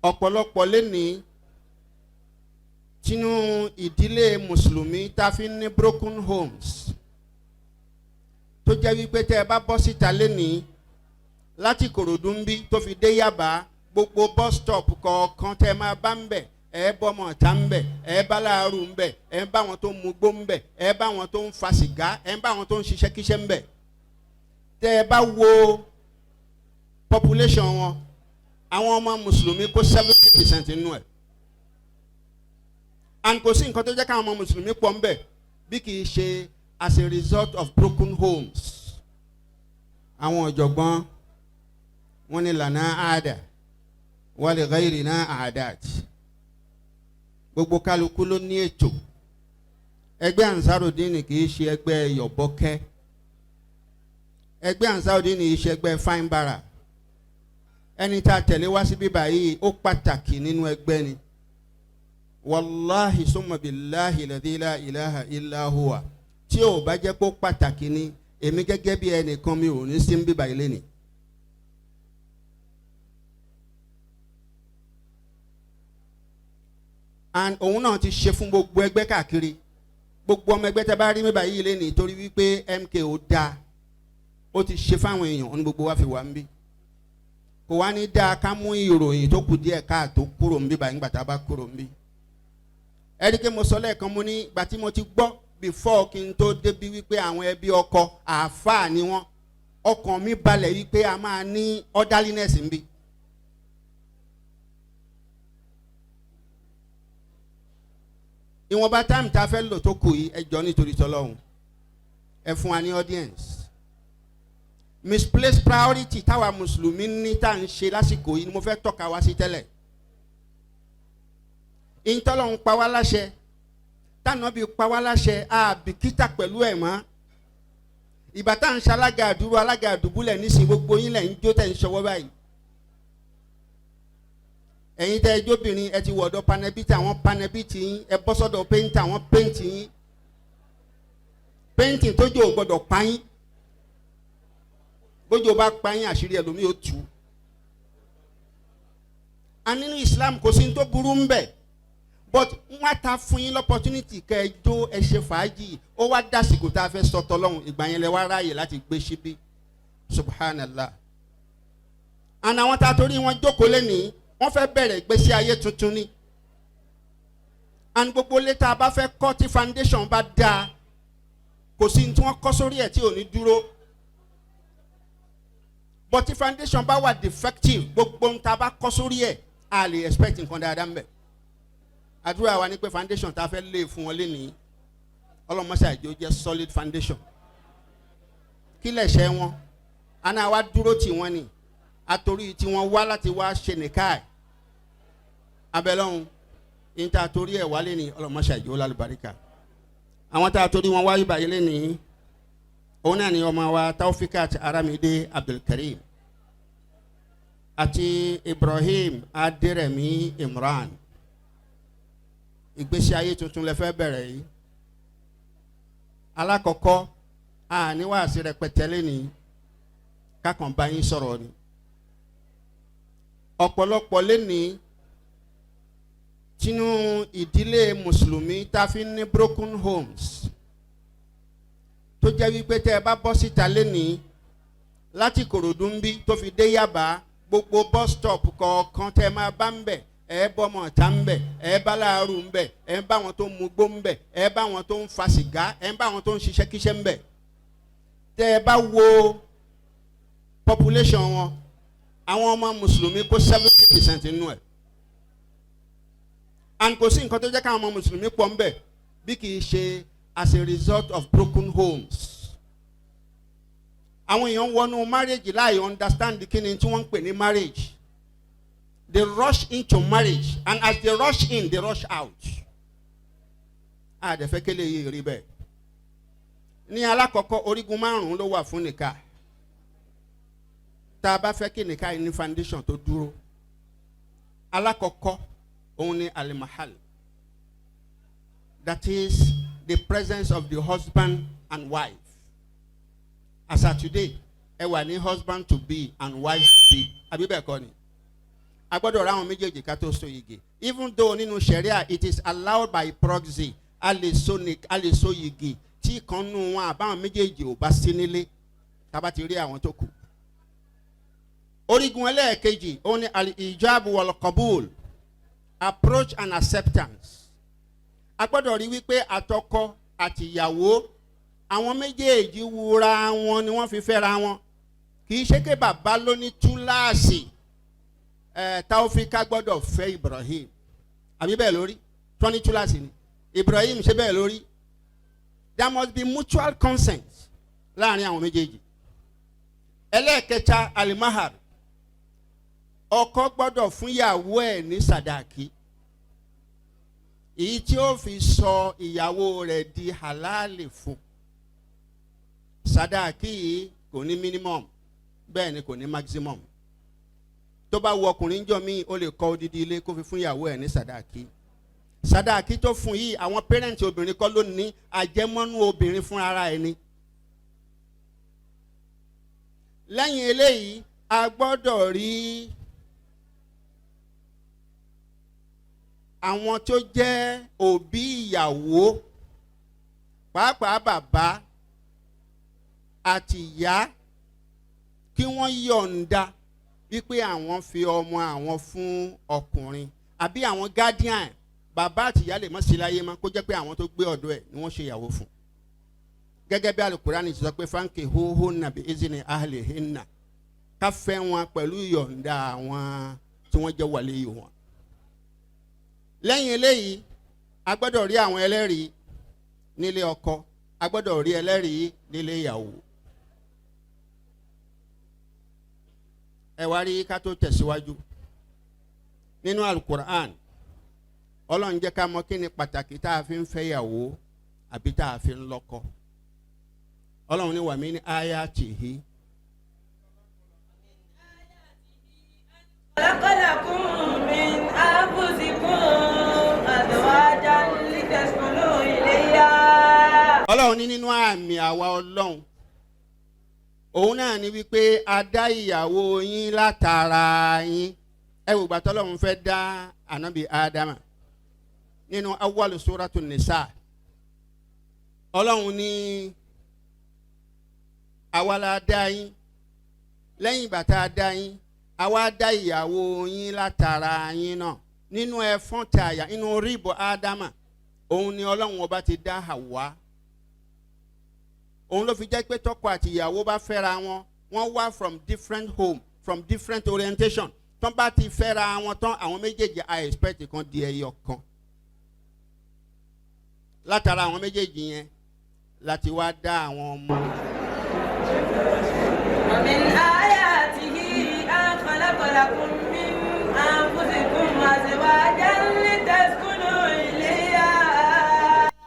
ọ̀pọ̀lọpọ̀ lẹ́ni tínú ìdílé mùsùlùmí tá fi ní broken homes tó jẹ́ wípé tẹ́ ẹ bá bọ́ síta lẹ́ni láti Ìkòròdú ń bí tó fi dé Yaba gbogbo bus stop kọ̀ọ̀kan tẹ́ máa bá ń bẹ̀ ẹ bọ́ ọmọ ọ̀tá ń bẹ̀ ẹ bá láàárù ń bẹ̀ ẹ bá wọn tó ń mugbó ń bẹ̀ ẹ bá wọn tó ń fa sìgá ẹ bá wọn tó ń ṣiṣẹ́ kíṣẹ́ ń bẹ̀ tẹ́ ẹ bá wo population wọn àwọn ọmọ mùsùlùmí kó 70% nínú ẹ̀ and kò sí nǹkan tó jẹ́ káwọn ọmọ mùsùlùmí pọ̀ ń bẹ̀ bí kì í ṣe as a result of broken homes. àwọn ọ̀jọ̀gbọ́n wọn ní lànà àdà wa li ghayrina àdàt gbogbo kálukú ló ní ètò ẹgbẹ́ Ansarudeen kì í ṣe ẹgbẹ́ yọ̀bọ́kẹ́ ẹgbẹ́ Ansarudeen kì í ṣe ẹgbẹ́ fine bara ẹni tá a tẹ̀lé wá sí bíbá yìí ó pàtàkì nínú ẹgbẹ́ ni wàláhi summa billahi ladhi la ilaha illa huwa tí ò bá jẹ́ kó pàtàkì ni èmi gẹ́gẹ́ bí ẹnìkan mi ò ní sí bíbá ilé ni. and òun náà ti ṣe fún gbogbo ẹgbẹ́ káàkiri gbogbo ọmọ ẹgbẹ́ tẹ́ bá rí bíbá yìí lé ní torí wípé MKO dáa ó ti ṣe fáwọn èèyàn ní gbogbo wa fi wà ń bí kò wá ní dáa ká mú ìròyìn tó kù díẹ̀ káàtó kúrò ń bí báyìí nígbà tá a bá kúrò ń bí. ẹ̀ríkẹ́ mo sọ lẹ́ẹ̀kan mo ní ìgbà tí mo ti gbọ́ before kí n tó débi wípé àwọn ẹbí ọkọ àáfàá ni wọ́n ọkàn mi balẹ̀ wípé a máa ní orderliness ń bí. ìwọ̀nba táìmù tá a fẹ́ lò tó kù yìí ẹ jọ̀ọ́ nítorí tọ́lọ́hún ẹ fún wa ní audience. Misplaced priority táwa mùsùlùmí ní tá à ń ṣe lásìkò yìí ni mo fẹ́ tọ́ka wá sí tẹ́lẹ̀. ìtọ́lọ́hún pa wá láṣẹ tànàbí pa wá láṣẹ àbìkítà pẹ̀lú ẹ̀ mọ́. ìgbà tá à ń ṣe alága àdúró alága àdúbúlẹ̀ nísìnyí gbogbo yín lẹ̀ ń jó tẹ̀ ń ṣọwọ́ báyìí. ẹ̀yin tẹ́ ẹ jóbìnrin ẹ ti wọ̀dọ̀ panẹ́bìtì àwọn panẹ́bìtì yín ẹ bọ́ sọ́dọ̀ péńtì àwọn péńtì yín péńtì tójú ò gbọ́dọ̀ pa yín bójú bá pa yín àṣírí ẹlòmíì ó tú. a nínú Islam kò sí ní tó burú ń bẹ̀ but wọ́n ta fún yín l'opportunity kẹ́ ẹ jó ẹ ṣe fàájì ó wá dásìkò tá a fẹ́ sọ tọ́lọ́hún ìgbà yẹn lẹ wá ráàyè láti gbé síbí subhanallah. àná àwọn tá a torí wọn jókòó lẹ́nìí wọ́n fẹ́ bẹ̀rẹ̀ ìgbésí ayé tuntun ni and gbogbo létà bá fẹ́ kọ́ tí foundation bá dáa kò sí ní tí wọ́n kọ́ sórí ẹ̀ tí ò ní dúró but tí foundation bá wà defective gbogbo ń ta bá kọ́ sórí ẹ̀ a lè expect nǹkan dáadáa ń bẹ̀. àdúrà wa ni pé foundation tá a fẹ́ lé fún wọn lénìí ọlọ́mọṣẹ́ àjò jẹ́ solid foundation kí lẹ̀ṣẹ̀ wọn àná wa dúró tì wọ́n ni àtòrí tí wọ́n wá láti wá ṣe nìkáì abẹ́lọ́hún ní tá a torí ẹ̀ wálé ní ọlọ́mọṣẹ́ àjò lálùbáríkà àwọn tá a torí wọn wáyé báyìí lénìí òun náà ni ọmọ wa Taofeeqa àti Aramide Abdulkarim àti Ibrahim Aderemi Imran. ìgbésí ayé tuntun lẹ fẹ́ bẹ̀rẹ̀ yìí. alákọ̀ọ́kọ́ àníwáàsí rẹpẹtẹ lẹ́nìí kákan bá yín sọ̀rọ̀ ni. ọ̀pọ̀lọpọ̀ lẹ́nìí tínú ìdílé mùsùlùmí tá fi ní broken homes tó jẹ́ wípé tẹ́ ẹ bá bọ́ síta lẹ́nìí láti Ìkòròdú ń bí tó fi dé Yaba gbogbo bus stop kọ̀ọ̀kan tẹ́ máa bá ń bẹ̀ ẹ bọ́ ọmọ ọ̀tá ń bẹ̀ ẹ bá láàárù ń bẹ̀ ẹ bá wọn tó ń mugbó ń bẹ̀ ẹ bá wọn tó ń fa sìgá ẹ bá wọn tó ń ṣiṣẹ́ kíṣẹ́ ń bẹ̀. tẹ́ ẹ bá wo population wọn àwọn ọmọ mùsùlùmí kó 70% nínú ẹ̀ and kò sí nǹkan tó jẹ́ káwọn ọmọ mùsùlùmí pọ̀ ń bẹ̀ bí kì í ṣe as a result of broken homes. àwọn èèyàn wọnú marriage láì understand kí ni tí wọ́n ń pè ní marriage. They rush into marriage and as they rush in they rush out. àdẹ̀fẹ́ kélé yìí rí bẹ́ẹ̀. ní alákọ̀ọ́kọ́ orígun márùn-ún ló wà fún nìka. tá a bá fẹ́ kí nìka yìí ní foundation tó dúró. alákọ̀ọ́kọ́ òun ni alimahal. That is the presence of the husband and wife. As of today, ẹ wà ní husband to be and wife to be. Àbí bẹ́ẹ̀ kọ́ ni. a gbọ́dọ̀ ra àwọn méjèèjì ká tó so igi. Even though nínú Sharia it is allowed by proxy, a lè so igi tí kan nù wọn àbáwọn méjèèjì ò bá sí nílé tá bá ti rí àwọn tó kù. Orígun ẹlẹ́ẹ̀kejì ó ní al-ijab wal qabul, approach and acceptance. A gbọ́dọ̀ rí wípé àtọkọ àtìyàwó àwọn méjèèjì wúra wọn ni wọ́n fi fẹ́ra wọn. Kì í ṣe pé bàbá ló ní túláàsì Taofeeqa gbọ́dọ̀ fẹ́ Ibrahim. Àbí bẹ́ẹ̀ lórí? Tọ́ni túláàsì ni. Ibrahim ṣe bẹ́ẹ̀ lórí? There must be mutual consent láàrin àwọn méjèèjì. Ẹlẹ́ẹ̀kẹta alimahar. Ọkọ gbọ́dọ̀ fún ìyàwó ẹ̀ ní sàdáàkì. Èyí tí ó fi sọ ìyàwó rẹ̀ di halali fún. Sàdáàkì yìí kò ní minimum, bẹ́ẹ̀ ni kò ní maximum. Tó bá wù ọkùnrin jọ mí ó lè kọ́ odidi ilé kó fi fún ìyàwó ẹ̀ ní sàdáàkì. Sàdáàkì tó fún yìí àwọn pẹ́rẹ́ǹtì obìnrin kọ́ ló ní, àjẹmọ́nú obìnrin fún ara ẹ̀ ni. Lẹ́yìn eléyìí a gbọ́dọ̀ rí àwọn tó jẹ́ òbí ìyàwó, pàápàá bàbá àti ìyá, kí wọ́n yọ̀ǹda wípé àwọn fi ọmọ àwọn fún ọkùnrin, àbí àwọn guardian bàbá àti ìyá lè má sí láyé mọ́ kó jẹ́ pé àwọn tó gbé ọ̀dọ̀ ẹ̀ ni wọ́n ṣe ìyàwó fún. Gẹ́gẹ́ bí Al-Qur'ani ti sọ pé fankihuhunna bi izni ahlihinna, ká fẹ́ wọn pẹ̀lú ìyọ̀ǹda àwọn tí wọ́n jẹ́ wàlíyì wọn. Lẹ́yìn eléyìí a gbọ́dọ̀ rí àwọn ẹlẹ́rìí nílé ọkọ, a gbọ́dọ̀ rí ẹlẹ́rìí nílé ìyàwó. Ẹ wá rí ká tó tẹ̀síwájú nínú Al-Qur'an, Ọlọ́run jẹ́ ká mọ̀ kí ni pàtàkì tá a fi ń fẹ́ ìyàwó àbí tá a fi ń lọ́kọ. Ọlọ́run ní wa min ayatihi. Khalaqalakum min anfusikum azwajan litaskunu ilayha. Ọlọ́run ní nínú àmì àwa Ọlọ́run òun náà ni wípé a dá ìyàwó yín látara yín. Ẹ wò gbà t'Ọlọ́run fẹ́ dá ànábì Ádámà nínú awwal suratu Nisa. Ọlọ́run ní àwa la dá yín, lẹ́yìn ìgbà tá a dá yín àwa dá ìyàwó yín látara yín náà nínú ẹ̀fọ́n tàyà nínú ríbọ̀ Ádámà. Òun ni Ọlọ́run ọba ti dá Hawa. Òun ló fi jẹ́ pé tọkọ àti ìyàwó bá fẹ́ra wọn, wọ́n wá from different home, from different orientation. Tán bá ti fẹ́ra wọn tán àwọn méjèèjì I expect kan di ẹyọ kan. Látara àwọn méjèèjì yẹn láti wá dá àwọn ọmọ. Wa min ayatihi an khalaqalakum min anfusikum azwajan litaskunu ilayha.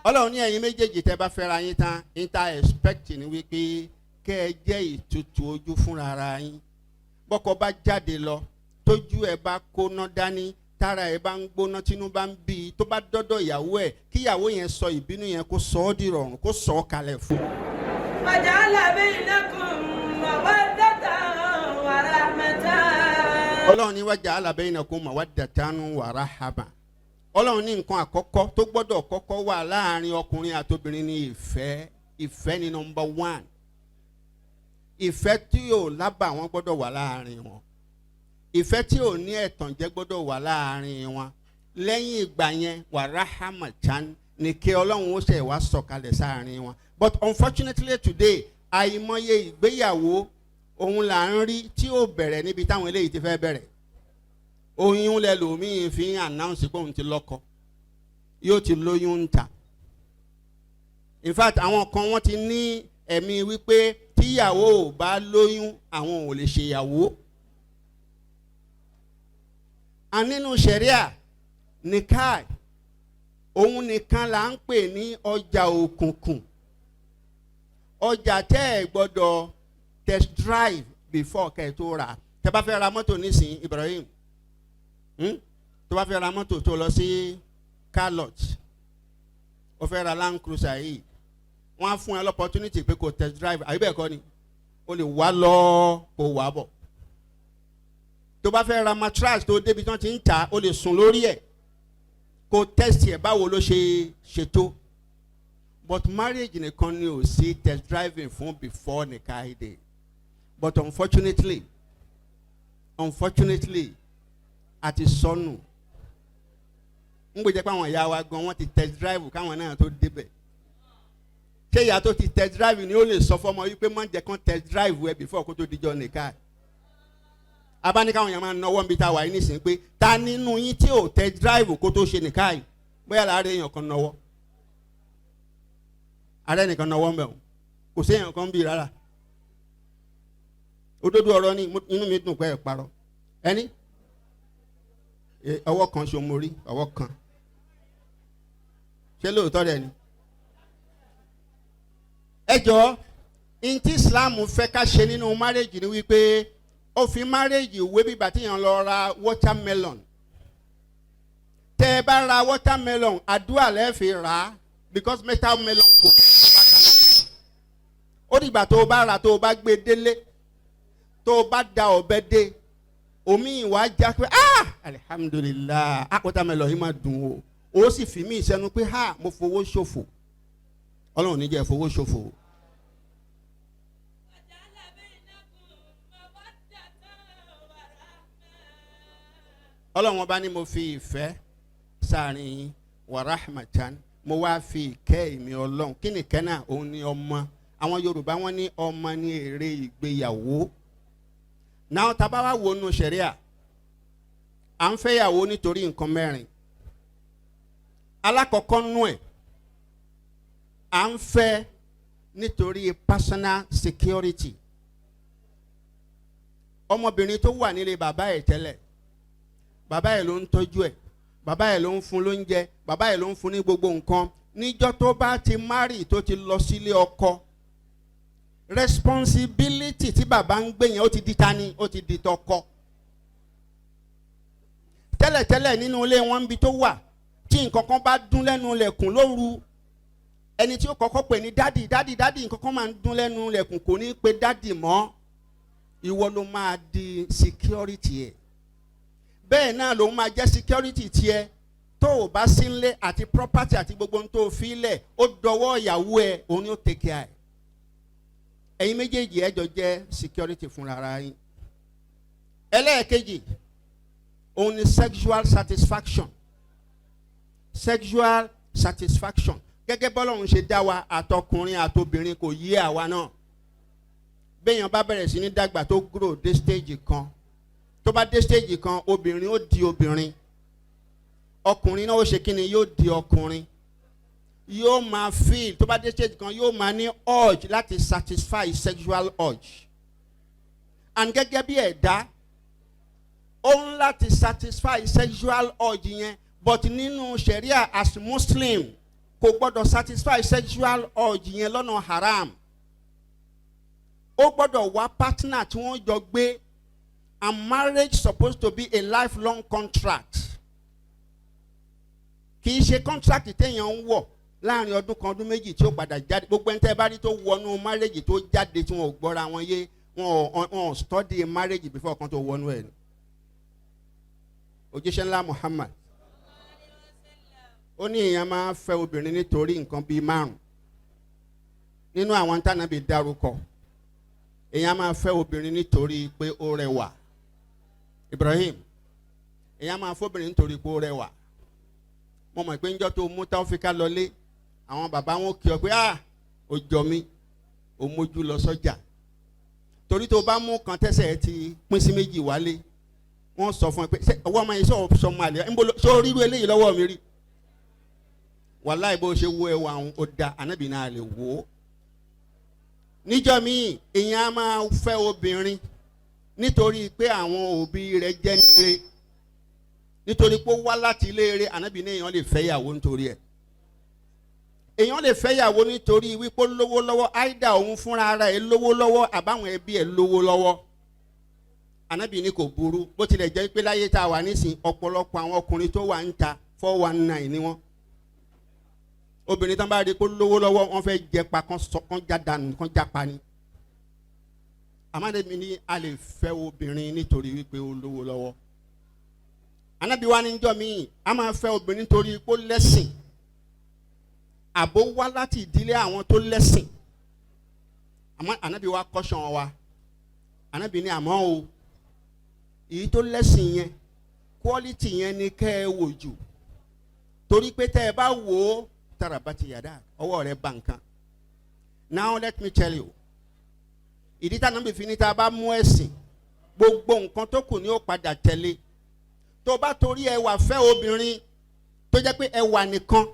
Ọlọ́run ní ẹ̀yin méjèèjì tẹ́ bá fẹ́ra yín tán, níta expect ni wípé kẹ́ ẹ jẹ́ ìtutù ojú fúnra ara yín. Bọ́kọ bá jáde lọ, tójú ẹ bá kóná dání, tára ẹ bá ń gbóná, tínú bá ń bí i, tó bá dọ́dọ̀ ìyàwó ẹ̀, kí ìyàwó yẹn sọ ìbínú yẹn kó sọ ọ́ di rọrùn, kó sọ ọ́ kalẹ̀ fún. Waja'ala bainakum mawaddatan wa rahmatan. Ọlọ́run ní waja'ala bainakum mawaddatan wa rahmatan. Ọlọ́run ní nǹkan àkọ́kọ́ tó gbọ́dọ̀ kọ́kọ́ wà láàrin ọkùnrin àtobìnrin ní ìfẹ́. Ìfẹ́ ni number one. Ìfẹ́ tí yóò lábàwọ́n gbọ́dọ̀ wà láàrin wọn. Ìfẹ́ tí ò ní ẹ̀tànjẹ́ gbọ́dọ̀ wà láàrin wọn. Lẹ́yìn ìgbà yẹn wa rahmatan ni kí Ọlọ́run ó ṣe wá sọ̀kalẹ̀ sáàrin wọn. But unfortunately today àìmọye ìgbéyàwó òun là ń rí tí ó bẹ̀rẹ̀ níbi táwọn eléyìí ti fẹ́ bẹ̀rẹ̀. Oyún lẹ́lòmíì fi ń announce pé òun ti lọ́kọ, yóò ti lóyún ń ta. In fact àwọn kan wọ́n ti ní ẹ̀mí wípé tíyàwó ò bá lóyún àwọn ò lè ṣèyàwó. A nínú Sharia Nikah òun nìkan là ń pè ní ọjà òkùnkùn. Ọjà tẹ́ ẹ gbọ́dọ̀ test drive before kẹ́ ẹ tó rà. Tẹ́ bá fẹ́ ra mọ́tò nísìnyí Ibrahim, tó bá fẹ́ ra mọ́tò tó lọ sí car lot, ó fẹ́ ra Land Cruiser yìí, wọ́n á fún ẹ l'opportunity pé kò test drive, àbí bẹ́ẹ̀ kọ́ ni, o lè wá lọ kó wá bọ̀. tó bá fẹ́ ra mattress tó débi tán ti ń tà ó lè sùn lórí ẹ̀ kó test ẹ̀ báwo ló ṣe ṣètò. But marriage nìkan ni ò sí test driving fún before nikah day. But unfortunately àti sọnù ń gbé jẹ́ pé àwọn ìyá wa gan wọ́n ti test drive káwọn náà tó débẹ̀. Ṣé ìyá tó ti test drive ni ó lè sọ fọmọ wípé má jẹ́ kán test drive ẹ before kó tó dijọ́ nikah? Abáni káwọn èèyàn máa ń náwó níbi tá a wà yín nísìnyí pé ta nínú yín tí ò test drive kó tó ṣe nikah yìí bóyá láàárẹ̀ èèyàn kan náwó. Ààrẹ nìkan náwó ń bẹ̀ wọ́n kò sí èèyàn kan bí rárá. Òdodo ọ̀rọ̀ ni inú mi dùn pé ẹ̀ parọ́. Ẹni ọwọ́ kan ṣo mo rí ọwọ́ kan. Ṣé lóòótọ́ rẹ̀ ni? Ẹ jọ̀ọ́ in tí Islam fẹ́ ká ṣe nínú marriage ni wípé ó fi marriage wé bíbà tí yàn lọ ra watermelon. Tẹ́ ẹ bá ra watermelon àdúrà lẹ́ fi rà á because watermelon kò kí ń bá kan náà. Ó dìgbà tó o bá rà tó o bá gbé délé tó o bá da ọ̀bẹ dé omi ìwà já pé alihamudulilayi watermelon yìí máa dùn o sì fi mí ìsẹ́nu pé mo fowó ṣòfò. Ọlọ́run ní jẹ́ fowó ṣòfò. Ọlọ́run ọba ní mo fi ìfẹ́ sáàrin yín wa rahmatan mo wá fi ìkẹ́ ìmí Ọlọ́run kí ni ìkẹ́ náà òun ni ọmọ. Àwọn Yorùbá wọ́n ní ọmọ ní èrè ìgbéyàwó. Náà tá bá wá wo nù ṣẹ̀ríà à ń fẹ́yàwó nítorí nǹkan mẹ́rin. Alákọ̀ọ́kọ́ nú ẹ̀ à ń fẹ́ nítorí personal security. Ọmọbìnrin tó wà nílé bàbá ẹ̀ tẹ́lẹ̀ bàbá ẹ̀ ló ń tọ́jú ẹ̀ bàbá ẹ̀ ló ń fún lóúnjẹ bàbá ẹ̀ ló ń fún ní gbogbo nǹkan. Níjọ́ tó bá ti marry tó ti lọ sílé ọkọ responsibility tí bàbá ń gbé yẹn ó ti di tani ó ti di tọkọ. Tẹ́lẹ̀tẹ́lẹ̀ nínú ilé wọn bí tó wà tí nǹkan kan bá dún lẹ́nu lẹ̀kùn lóru ẹni tí ó kọ́kọ́ pè ní dádì nǹkan kan máa ń dún lẹ́nu lẹ̀kùn kò ní pe dádì mọ́. Ìwọ ló máa di security ẹ̀. Bẹ́ẹ̀ náà ló máa jẹ́ security tiẹ̀ tó o bá sí nílé àti property àti gbogbo ohun tó o fi lẹ̀ ó dọwọ́ ìyàwó ẹ̀ òun ni ó take care ẹ̀. Ẹ̀yin méjèèjì ẹ jọ jẹ́ security fúnra ara yín. Ẹlẹ́ẹ̀kejì òun ni sexual satisfaction. Gẹ́gẹ́ bọ́lọ́run ṣe dá wa àtọkùnrin àtobìnrin kò yé àwa náà. Béèyàn bá bẹ̀rẹ̀ sí ní dàgbà tó grow dé stage kan tó bá dé stage kan obìnrin ó di obìnrin ọkùnrin náà ó ṣe kí ni yóò di ọkùnrin yóò máa feel tó bá dé stage kan yóò máa ní urge láti satisfy sexual urge and gẹ́gẹ́ bí ẹ̀dá ó ń láti satisfy sexual urge yẹn but nínú sharia as Muslim kò gbọ́dọ̀ satisfy sexual urge yẹn lọ́nà haram. Ó gbọ́dọ̀ wá partner tí wọ́n jọ gbé and marriage supposed to be a lifelong contract. Kì í ṣe contract téèyàn ń wọ̀ láàrin ọdún kan ọdún méjì tí ó padà jáde. Gbogbo ẹni tẹ́ bá rí tó wọnú marriage tó jáde tí wọn ò gbọ́ra wọn yé wọn ò study marriage before kan tó wọnú ẹ̀. Òjíṣẹ́ ńlá Muhammad ó ní èèyàn máa fẹ́ obìnrin nítorí nǹkan bíi 5 nínú àwọn tánàbí dárúkọ. Èèyàn máa fẹ́ obìnrin nítorí pé ó rẹwà. Ibrahim èèyàn máa fẹ́ obìnrin nítorí pé ó rẹwà. Mo mọ̀ pé níjọ́ tó mú Taofeeqa lọlé àwọn bàbá wọn kí ọ pé ó jọ mí ó mójú lọ sọ́jà. Torí tó bá mú kan tẹ́sẹ̀ ti pín sí méjì wálé wọ́n sọ fún ẹ pé ọwọ́ ọmọ yìí sọ ọmọ àlè ṣé o rí irú eléyìí lọ́wọ́ mi rí. Wàláì bó ṣe wo ẹwà àwọn ó da ànábì náà lè wò ó. Níjọ́ míì èèyàn á máa fẹ́ obìnrin nítorí pé àwọn òbí rẹ̀ jẹ́ nílé nítorí pé ó wá láti ilé rẹ̀ ànábì ní èèyàn lè fẹ́ yàwó nítorí ẹ̀. Èèyàn lè fẹ́ yàwó nítorí wípé ó lówó lọ́wọ́ áìdá òun fúnra ara ẹ̀ lówó lọ́wọ́ àbáwọn ẹbí ẹ̀ lówó lọ́wọ́. Ànábì ní kò burú bó tilẹ̀ jẹ́ pé láyé tá a wà nísìn ọ̀pọ̀lọpọ̀ àwọn ọkùnrin tó wà ń ta 419 ni wọ́n. Obìnrin tán bá rí kó lówó lọ́wọ́ wọ́n fẹ́ jẹpa kan já dànù kan jápa ni. Amademi ní a lè fẹ́ obìnrin nítorí wípé ó lówó lọ́wọ́. Ànábì wa ní njọ́ mi a máa fẹ́ obìnrin nítorí pé ó lẹ́sìn. Àbó wá láti ìdílé àwọn tó lẹ́sìn. Ànábì wa kọ́ṣán wa. Ànábì ní àmọ́ o èyí tó lẹ́sìn yẹn quality yẹn ni kẹ́ ẹ wò jù. Torí pé tẹ́ ẹ bá wò ó tara bá ti yàdá ọwọ́ rẹ̀ bá nǹkan. Now let me tell you. Ìdí tá nàbì fi ní tá a bá mú ẹ̀sìn gbogbo nǹkan tó kù ni ó padà tẹ̀lé. Tó bá torí ẹwà fẹ́ obìnrin tó jẹ́ pé ẹwà nìkan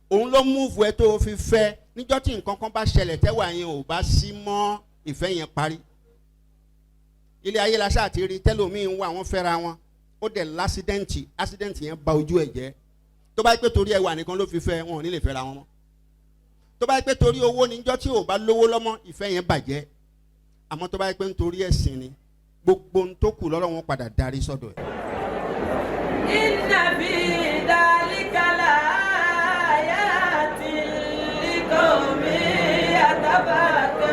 òun ló múùfù ẹ tó fi fẹ́ níjọ́ tí nǹkan kan bá ṣẹlẹ̀ tẹ́wà yẹn ò bá sí mọ́ ìfẹ́ yẹn parí. Ilé ayé la ṣáà ti rí tẹ́lòmíín wà wọ́n fẹ́ra wọn ó dẹ̀ lásídẹ́ǹtì yẹn ba ojú ẹ̀ jẹ́. Tó bá yẹ pé torí ẹwà nìkan ló fi fẹ́ wọn ò ní lè fẹ́ra wọn mọ́. Tó bá yẹ pé torí owó níjọ́ tí ò bá lówó lọ́mọ ìfẹ́ yẹn bàjẹ́. Àmọ́ tó bá yẹ pé nítorí ẹ̀sìn ni gbogbo ohun tó kù lọ́rọ̀ wọn padà darí sọ́dọ̀ ẹ̀. Inna fi dhalika laayatin liqawmin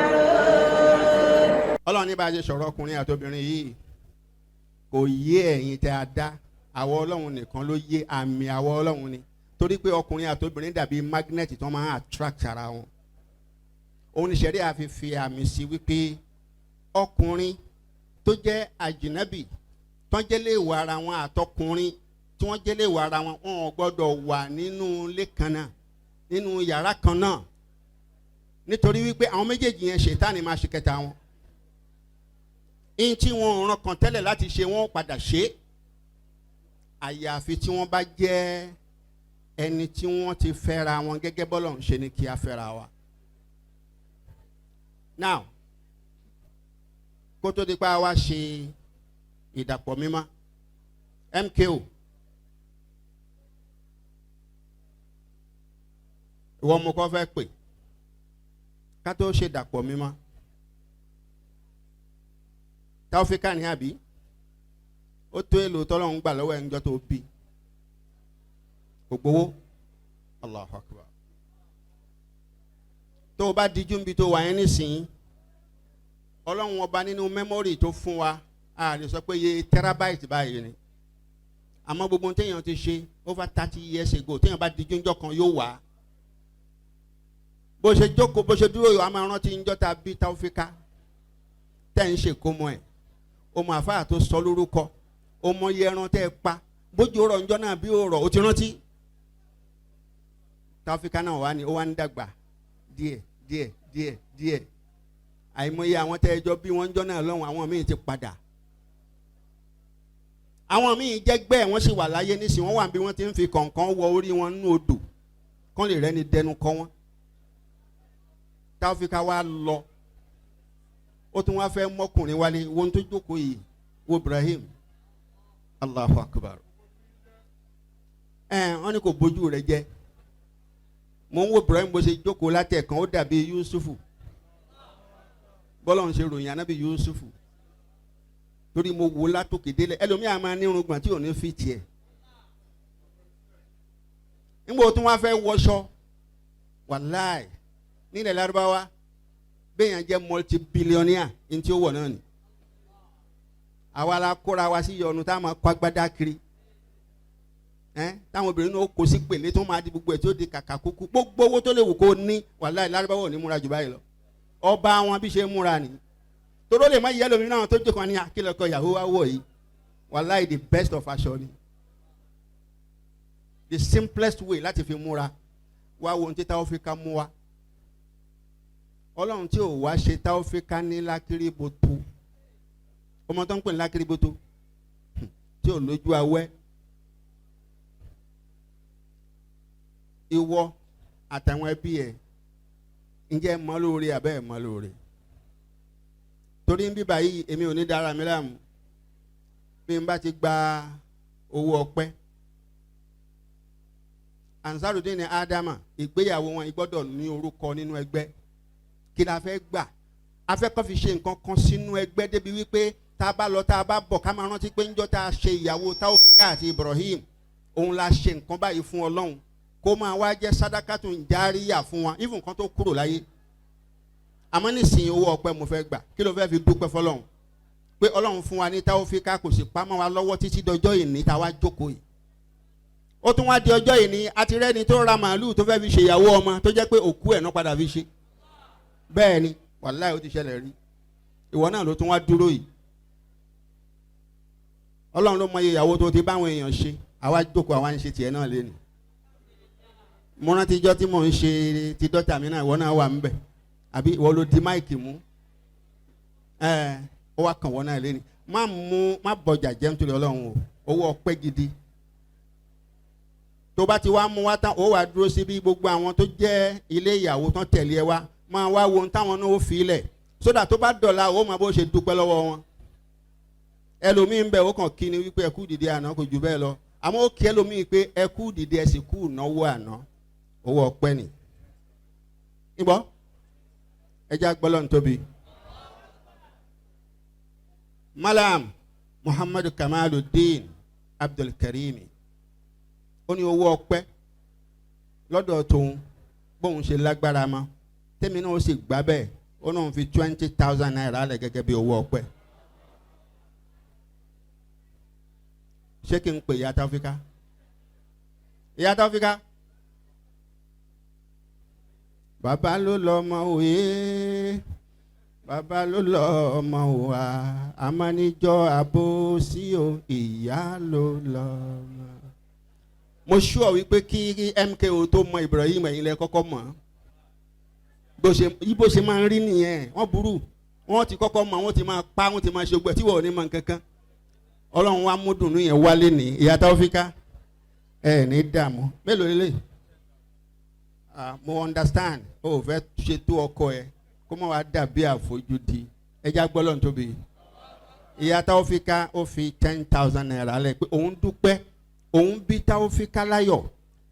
yatafakkarun. Ọlọ́run ní bá a ṣe sọ̀rọ̀ ọkùnrin àti obìnrin yìí kò yé ẹ̀yin tẹ́ a dá àwọ̀ Ọlọ́run nìkan ló yé àmì àwọ̀ Ọlọ́run ni torí pé ọkùnrin àti obìnrin dàbí magnet tó máa ń attract ara wọn. Òun ní ṣẹ̀ríà fi fi àmì sí wípé ọkùnrin tó jẹ́ àjìnábì tó ń jẹ́lé ìwà ara wọn àtọkùnrin tí wọ́n jẹ́lé ìwà ara wọn wọn ò gbọ́dọ̀ wà nínú ilé kan náà nínú yàrá kan náà nítorí wípé àwọn méjèèjì yẹn ṣètánì máa ṣe kẹta wọn. In tí wọn ò ràn kàn tẹ́lẹ̀ láti ṣe wọn padà ṣe àyàfi tí wọ́n bá jẹ́ ẹni tí wọ́n ti fẹ́ra wọn gẹ́gẹ́ bọ́lọ́run ṣe ni kí a fẹ́ra wa. Now kó tó di pa wá ṣe ìdàpọ̀ mímọ́ MKO ìwọ mo kọ́ fẹ́ pè ká tó ṣe ìdàpọ̀ mímọ́ Taofeeqa ní àbí ó tó èlò tọ́lọ́run gbà lọ́wọ́ ẹ̀ńjọ́ tó bí kò gbowó Allahu Akbar tó o bá díjú níbi tó wà yẹn nísìnyí Ọlọ́run ọba nínú mẹ́mórì tó fún wa a lè sọ pé iye terabyte báyìí ni àmọ́ gbogbo téèyàn ti ṣe over 30 years ago téèyàn bá díjú ńjọ́ kan yóò wá bó ṣe jókòó bó ṣe dúró yóò a máa rántí ńjọ́ tá a bí Taofeeqa tẹ́ ń ṣe kómọ ẹ̀ ọmọ àfáà tó sọ lórúkọ ọmọ iye ẹran tẹ́ ẹ pa bójú ọ̀rọ̀ ńjọ́ náà bí ọ̀rọ̀ ó ti rántí Taofeeqa náà wà ní ó wá ń dàgbà díẹ̀ àìmọye àwọn tẹ́ ẹjọ́ bí wọ́n ńjọ́ náà lọ́hùn àwọn míì ti padà àwọn míì jẹ́gbẹ́ wọ́n sì wà láyé nísìnyí wọ́n wà bí wọ́n ti ń fi kọ̀ọ̀kan wọ orí wọn nínú odò kán lè rẹ́ni dẹnu kọ́ wọn. Taofeeqa wá lọ ó tún wá fẹ́ mọ́kùnrin wálé wọn tó jókòó yìí wo Ibrahim Allahu Akbar wọ́n ní kò bójú rẹ̀ jẹ́ mo ń wo Ibrahim bó ṣe jókòó látẹ̀kan ó dàbí Yusufu bọ́lá ń ṣe ròyìn anábì Yusufu torí mo wò látòkè délẹ̀ ẹlòmíà máa ní irùngbọ̀n tí ò ní fi tiẹ̀ nígbà tó wá fẹ́ wọṣọ wàláì nílẹ̀ Lárúbáwá béèyàn jẹ́ multi-billionaire ní tí ó wọ̀ náà ni àwa la kóra wa sí yọnu tá a máa kó agbádá kiri táwọn obìnrin náà kó sí pèlè tó máa di gbogbo ẹ̀ tí ó di kàkà kúkú gbogbo owó tó lè wù kó ní wàláì Lárúbáwá ò ní múra jù báyìí lọ ọba wọn bí ṣe múra nìyí toró lè má yẹ lómi náà tó jókòó ní akílẹ̀kọ yahoo wá wọ̀ yìí wàláì the best of aṣọ ni the simplest way láti fi múra wá wo ní tí Taofeeqa mú wa Ọlọ́run tí ò wá ṣe Taofeeqa ní lákìrìbòtò ọmọ tó ń pè ní lákìrìbòtò tí ò lójú awẹ́ ìwọ àtàwọn ẹbí ẹ̀ ǹjẹ́ mọ́ lóore àbẹ́ mọ́ lóore torí ń bíbá yìí èmi ò ní dára mi láàmú bí n bá ti gba owó ọpẹ́ Ansarudeen ní Ádámà ìgbéyàwó wọn gbọ́dọ̀ ní orúkọ nínú ẹgbẹ́ kí la fẹ́ gbà a fẹ́ kọ́ fi ṣe nǹkan kan sínú ẹgbẹ́ débi wípé tá a bá lọ tá a bá bọ̀ ká máa rántí pé ńjọ́ tá a ṣe ìyàwó Taofeeqa àti Ibrahim òun la ṣe nǹkan báyìí fún Ọlọ́run kó máa wá jẹ́ sádàkàtù járíyà fún wa even nǹkan tó kúrò láyé àmọ́ nísìnyí owó ọpẹ́ mo fẹ́ gbà kí ló fẹ́ fi dúpẹ́ fọlọ́run pé ọlọ́run fún wa ní Taofeeqa kò sì pamọ́ wa lọ́wọ́ títí dọjọ́ ìní tá a wá jókòó yìí ó tún wá di ọjọ́ ìní àti rẹ́ni tó ra màálù tó fẹ́ fi ṣèyàwó ọmọ tó jẹ́ pé òkú ẹ̀ náà padà fi ṣe bẹ́ẹ̀ ni wàláhì ó ti ṣẹlẹ̀ rí ìwọ náà ló tún wá dúró yìí ọlọ́run ló mọ iye ìyàwó tó ti báwọn èèyàn ṣe àwa jókòó àwa ń ṣe tiẹ̀ náà lẹ́nu mo rántí ijọ́ tí mò ń ṣe ti dọ́tà mi náà ìwọ náà wà ń bẹ̀ àbí ìwọ ló di máìkì mú ó wá kàn wọ́n náà lẹ́nu má bọjà jẹ́ nítorí ọlọ́run o owó ọpẹ́ gidi tó bá ti wá mú wá tán ó wà dúró síbi gbogbo àwọn tó jẹ́ ilé ìyàwó tán tẹ̀lé ẹ wá máa wá wo ohun táwọn náà ó fi ilẹ̀ sódà tó bá dọ̀la ó máa bó ṣe dúpẹ́ lọ́wọ́ wọn ẹlòmíín bẹ ó kàn kí ni wípé ẹ kú dìde àná kò jù bẹ́ẹ̀ lọ àmọ́ ó kí ẹlòmíín pé ẹ kú dìde ẹ sì kú náwó àná owó ọpẹ́ ni ìgbọ́ ẹja gbọ́lọ́ tóbi. Malam Muhammadu Kamaluddin Abdul Karim ó ní owó ọpẹ́ lọ́dọ̀ tóun bóun ṣe lágbára mọ́ tèmi náà ó sì gbà bẹ́ẹ̀ ó náà fi 20,000 naira lẹ̀ gẹ́gẹ́ bí owó ọpẹ́. ṣé kí n pè ìyá Taofeeqa ìyá Taofeeqa bàbá ló lọ ọmọ òye bàbá ló lọ ọmọ òwà amáníjọ àbò sí o ìyá ló lọ ọmọ. mo ṣúọ wípé kí MKO tó mọ Ibrahim ẹ̀yin lẹ kọ́kọ́ mọ̀ bó ṣe máa ń rí nìyẹn wọ́n burú wọ́n ti kọ́kọ́ mọ̀ wọ́n ti máa pa wọ́n ti máa ṣe gbẹ̀ tí wọ́n ò ní mọ̀ kankan ọlọ́run wa mú dùnú yẹn wálé ní ìyá Taofeeqa ẹ ní dààmú mélòó lélẹ̀ mo understand o ò fẹ́ ṣètò ọkọ ẹ kó má wàá dàbí àfojúdi ẹja gbọ́lọ̀ tóbi ìyá Taofeeqa ó fi 10,000 naira lẹ̀ pé òun dúpẹ́ òun bí Taofeeqa láyọ̀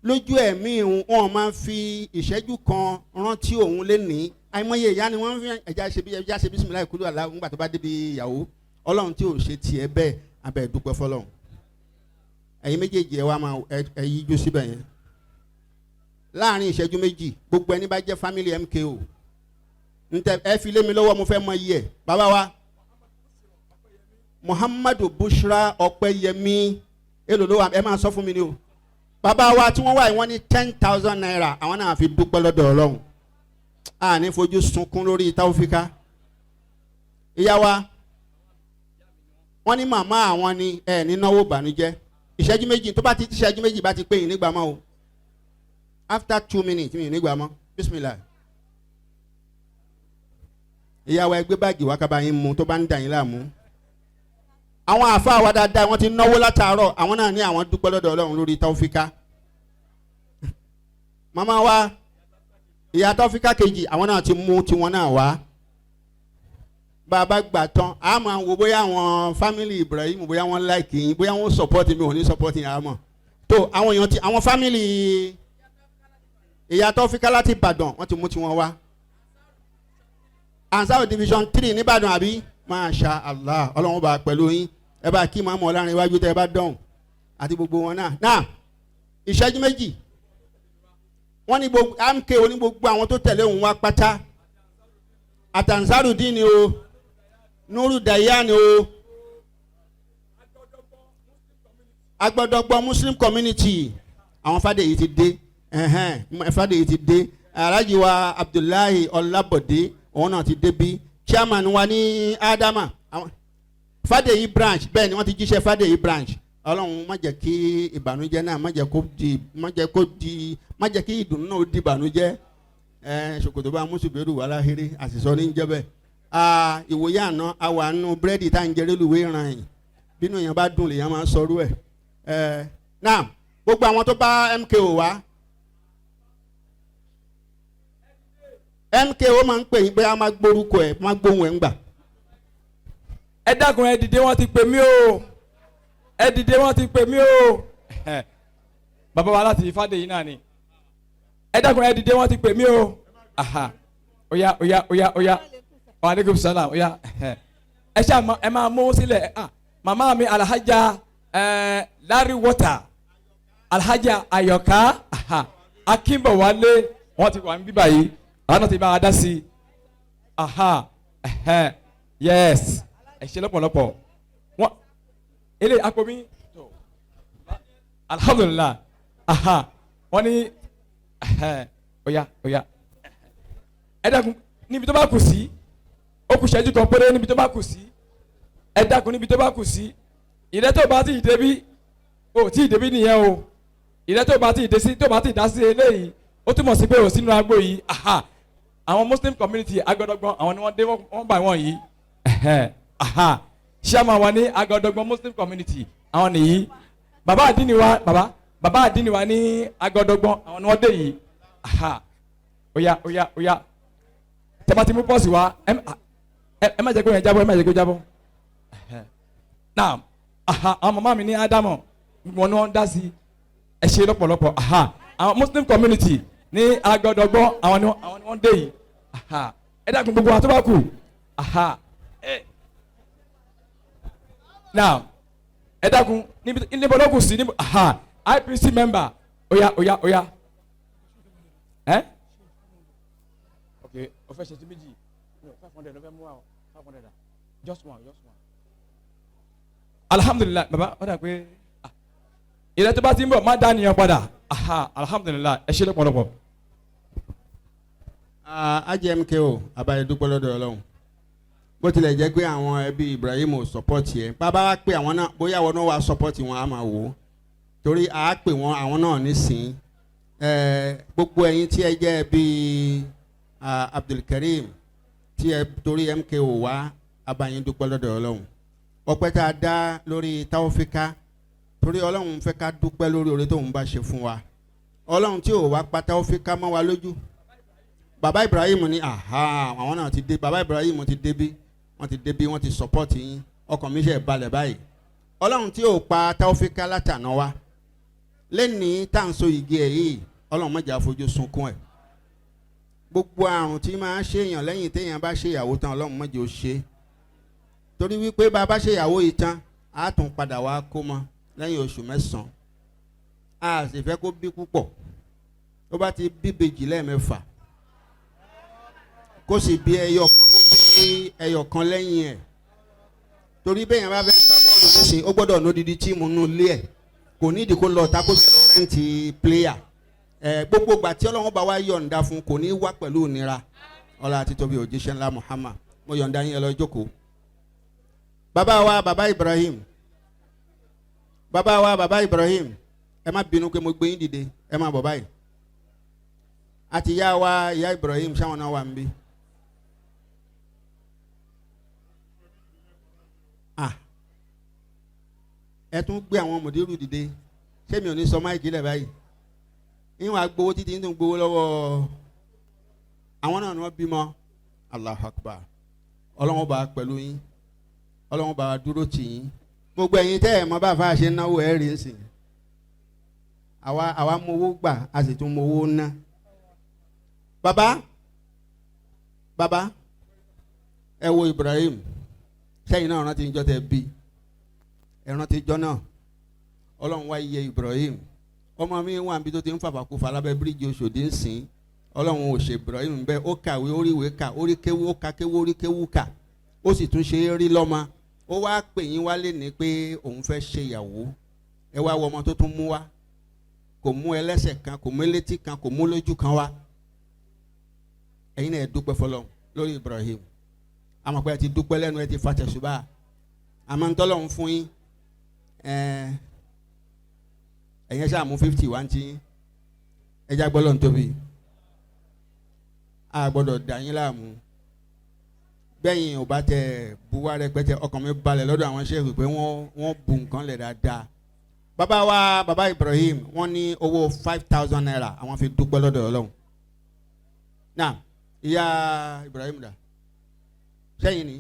lójú ẹ̀mí wọn máa ń fi ìṣẹ́jú kan rántí òun lé ní àìmọye ìyá ni wọ́n fi ẹja ṣe bísímìláì kúlú àlá nígbà tó bá débi ìyàwó ọlọ́run tí ò ṣe tiẹ̀ bẹ́ẹ̀ abẹ́ dúpẹ́ fọlọ́run ẹ̀yin méjèèjì ẹ wá máa ẹ yíjú síbẹ̀ yẹn láàrin ìṣẹ́jú méjì gbogbo ẹni bá jẹ́ family MKO ntẹ ẹ fi lé mi lọ́wọ́ mo fẹ́ mọ iye ẹ̀ bàbá wa Muhammadu Bushra Ọpẹ́yẹmí èlò ló wà ẹ máa sọ fún mi ni o bàbá wa tí wọ́n wà yìí wọ́n ní 10,000 naira àwọn náà fi dúpẹ́ lọ́dọ̀ ọlọ́run a ní fojú sunkún lórí Taofeeqa ìyá wa wọ́n ní màmá àwọn ni ẹ ní náwó ìbànújẹ́ ìṣẹ́jú méjì tó bá ti ìṣẹ́jú méjì bá ti pé yìí nígbà mọ́ o after 2 minutes mi nígbà mọ́ bismillah ìyàwó ẹgbẹ́ báàgì wa kaba yín mu tó bá ń dà yín láàmú àwọn àáfàá wa dáadáa wọ́n ti náwó látàárọ̀ àwọn náà ní àwọn dúpẹ́ lọ́dọ̀ ọlọ́run lórí Taofeeqa màmá wa ìyá Taofeeqa kejì àwọn náà ti mú tiwọn náà wá bàbá gbà tán a máa wo bóyá àwọn family Ibrahim bóyá wọ́n like yín bóyá wọ́n support mi ò ní support yín àmọ́ tó àwọn èèyàn ti àwọn family ìyá Taofeeqa láti Ìbàdàn wọ́n ti mú tiwọn wá Ansar division 3 nìbàdàn àbí masha Allah ọlọ́run bá pẹ̀lú yín ẹ bá kí màmú ọlọ́rin iwájú tẹ ẹ bá dọ̀hún àti gbogbo wọn náà ìṣẹ́jú méjì wọ́n ní gbogbo MKO ní gbogbo àwọn tó tẹ̀lé òun wá pátá Atansarudin ni o Nuru Dayan ni o Agbọdọgbọ Muslim community àwọn fàdé yìí ti dé fàdé yìí ti dé Alhaji wa Abdullahi Ọlábọ̀dé òun náà ti dé bí chairman wa ní Adama fàdé yìí branch bẹ́ẹ̀ ni wọ́n ti jíṣẹ́ fàdé yìí branch ọlọ́run má jẹ́ kí ìbànújẹ́ náà má jẹ́ kí ìdùnnú náà ó di ìbànújẹ́ ṣòkòtò bá mùsùlùmí wà láhéré àṣìṣọ ní jẹ́bẹ̀ ìwòye àná àwa nù búrẹ́dì tá à ń jẹ rélùwé ràn yín bínú èèyàn bá dùn lèèyàn máa ń sọrú ẹ̀ náà gbogbo àwọn tó bá MKO wá MKO máa ń pè yín pé a máa gbórúkọ ẹ̀ máa gbóhùn ẹ̀ ń gbà. ẹ dákun ẹ dìde wọ́n ti pè mí o ẹ dìde wọ́n ti pè mí o bàbá wa láti Ifádé yìí náà ni ẹ dákun ẹ dìde wọ́n ti pè mí o oya wa aleykum salaam oya ẹ ṣáà ẹ máa mú sílẹ̀ màmá mi alhaja Larry Water alhaja Ayọ̀ká Akínbọ̀wálé wọ́n ti wà ní bíbá yìí àwọn náà ti bá a dá sí i aha yes ẹ ṣe lọ́pọ̀lọpọ̀ wọn ele akomi alhamdulilah aha wọn ni oya ẹ dákun níbi tó bá kù sí ó kù ṣẹ́jú kan péré níbi tó bá kù sí ẹ dákun níbi tó bá kù sí ìrẹ́ tó bá ti débi ó tí ì débi nìyẹn o ìrẹ́ tó bá ti dé sí tó bá ti dá sí eléyìí ó túmọ̀ sí pé ò sínú agbo yìí aha àwọn muslim community agbọdọgbọn àwọn ni wọ́n dé wọ́n bá wọn yìí aha chairman wa ní agbọdọgbọn muslim community àwọn nìyí bàbá àdínì wa ní agbọdọgbọn àwọn ni wọ́n dé yìí aha oya tẹmátì mú pọ́ọ̀sì wa ẹ má jẹ́ kó yẹn jábọ́ ẹ má jẹ́ kó jábọ́ naam aha àwọn màmá mi ní ádámọ̀ wọn ni wọ́n dá sí ẹ ṣe lọ́pọ̀lọpọ̀ aha àwọn muslim community ní agbọdọgbọn àwọn ni wọ́n dé yìí aha ẹ dákun gbogbo àtọ́bà kù aha now ẹ dákun níbo ló kù sí níbo aha IPC member oya okay o fẹ́ ṣe ti méjì no 500 o fẹ́ mú wa 500 just one alhamdulilah baba ó dà pé ìrẹ́ tó bá ti ń bọ̀ má dá nìyẹn padà aha alhamdulilah ẹ ṣe lọ́pọ̀lọpọ̀. ajmko abayé dúpẹ́ lọ́dọ̀ Ọlọ́run bó tilẹ̀ jẹ́ pé àwọn ẹbí Ibrahim ò sọpọ́tì ẹ̀ bàbá wa pé àwọn náà bóyá àwọn náà wà sọpọ́tì wọn á máa wò ó torí a pè wọ́n àwọn náà nísìn gbogbo ẹ̀yin tí ẹ jẹ́ bíi Abdulkareem tí ẹ torí MKO wá abayé dúpẹ́ lọ́dọ̀ Ọlọ́run ọpẹ́ tá a dá lórí Taofeeqa torí Ọlọ́run fẹ́ ká dúpẹ́ lórí oore tóun bá ṣe fún wa Ọlọ́run tí ò wá pa Taofeeqa mọ́ wa lójú baba Ibrahim ní àwọn náà ti dé baba Ibrahim ti débí wọ́n ti support yín ọkàn mi ṣe balẹ̀ báyìí Ọlọ́run tí ò pa Taofeeqa látàná wa lẹ́nìí tá à ń so igi ẹ̀ yìí Ọlọ́run má jẹ́ àfojú sunkún ẹ̀ gbogbo àrùn tí máa ń ṣèyàn lẹ́yìn téèyàn bá ṣe ìyàwó tán Ọlọ́run má jẹ́ ó ṣe torí wípé bàbá ṣe ìyàwó yìí tán á tún padà wá kó mọ́ lẹ́yìn oṣù 9 a sì fẹ́ kó bí púpọ̀ ó bá ti bí bèjì lẹ́ẹ̀mẹ́fà kó sì bí ẹyọ kan kó bí ẹyọ kan lẹ́yìn ẹ̀ torí bẹ́ẹ̀ yẹn bá fẹ́ gbá bọ́ọ̀lù nísìnyí ó gbọ́dọ̀ nódìdí tíìmù nù lé ẹ̀ kò nídìí kó lọ ta kó sì lọ rẹ́ǹtì pléyà gbogbo ìgbà tí Ọlọ́run bá wá yọ̀ǹda fún kò ní wá pẹ̀lú ìnira ọlá àti tóbi òjíṣẹ́ ńlá Muhammad mo yọ̀ǹda yín ẹ lọ jókòó bàbá wa bàbá Ibrahim ẹ má bínú pé mo gbé yín dìde ẹ má bọ̀ báyìí àti ìyá wa ìyá Ibrahim sáwọn náà wà ń bí. ẹ tún gbé àwọn mòdìrú dìde ṣé mi ò ní sọ máìkì lẹ̀ báyìí ìwọ̀n agbowó títí ń tún gbowó lọ́wọ́ àwọn náà ni wọ́n bímọ Allahu Akbar Ọlọ́run bá pẹ̀lú yín Ọlọ́run bá dúró tì yín gbogbo ẹ̀yin tẹ́ ẹ̀ mọ̀ bá fa ṣe náwó ẹ̀ rí nsìn àwa mowó gbà a sì tún mowó ná baba ẹ wo Ibrahim sẹ́yìn náà rántí ìjọ tẹ bí ẹ rántí ìjọ náà Ọlọ́run wá iye Ibrahim ọmọ mi wà níbi tó ti ń fàfàkùfà lábẹ́ bíríìjì Òṣòdì ń sìn Ọlọ́run ò ṣe Ibrahim bẹ́ẹ̀ ó kàwé ó ríwèé kà ó rí kéwú ó ka kéwú ó rí kéwú kà ó sì tún ṣe é rí lọ́mọ ó wá pè yín wálé ní pé òun fẹ́ ṣe ìyàwó ẹ wá wọ ọmọ tó tún mú wá kò mú ẹlẹ́sẹ̀ kan kò mú elétí kan kò mú lójú kan wá ẹ̀yin náà ẹ dúpẹ́ fọlọ́run lórí Ibrahim àmọ́ pé ẹ ti dúpẹ́ lẹ́nu ẹ ti fa tẹ̀sùbà àmọ́ ń tọ́lọ́run fún yín ẹ̀yin ṣáà mú 50 wá ń tí ẹ já gbọ́lọ́ ń tóbi a gbọ́dọ̀ dà yín láàmú bẹ́yìn ò bá tẹ buwá rẹpẹtẹ ọkàn mi balẹ̀ lọ́dọ̀ àwọn ṣẹ́ẹ̀kì pé wọ́n bu nǹkan lẹ̀ dáadáa bàbá Ibrahim wọ́n ní owó 5,000 naira àwọn fi dúpẹ́ lọ́dọ̀ Ọlọ́run náà ìyá Ibrahim dà sẹ́yìn ni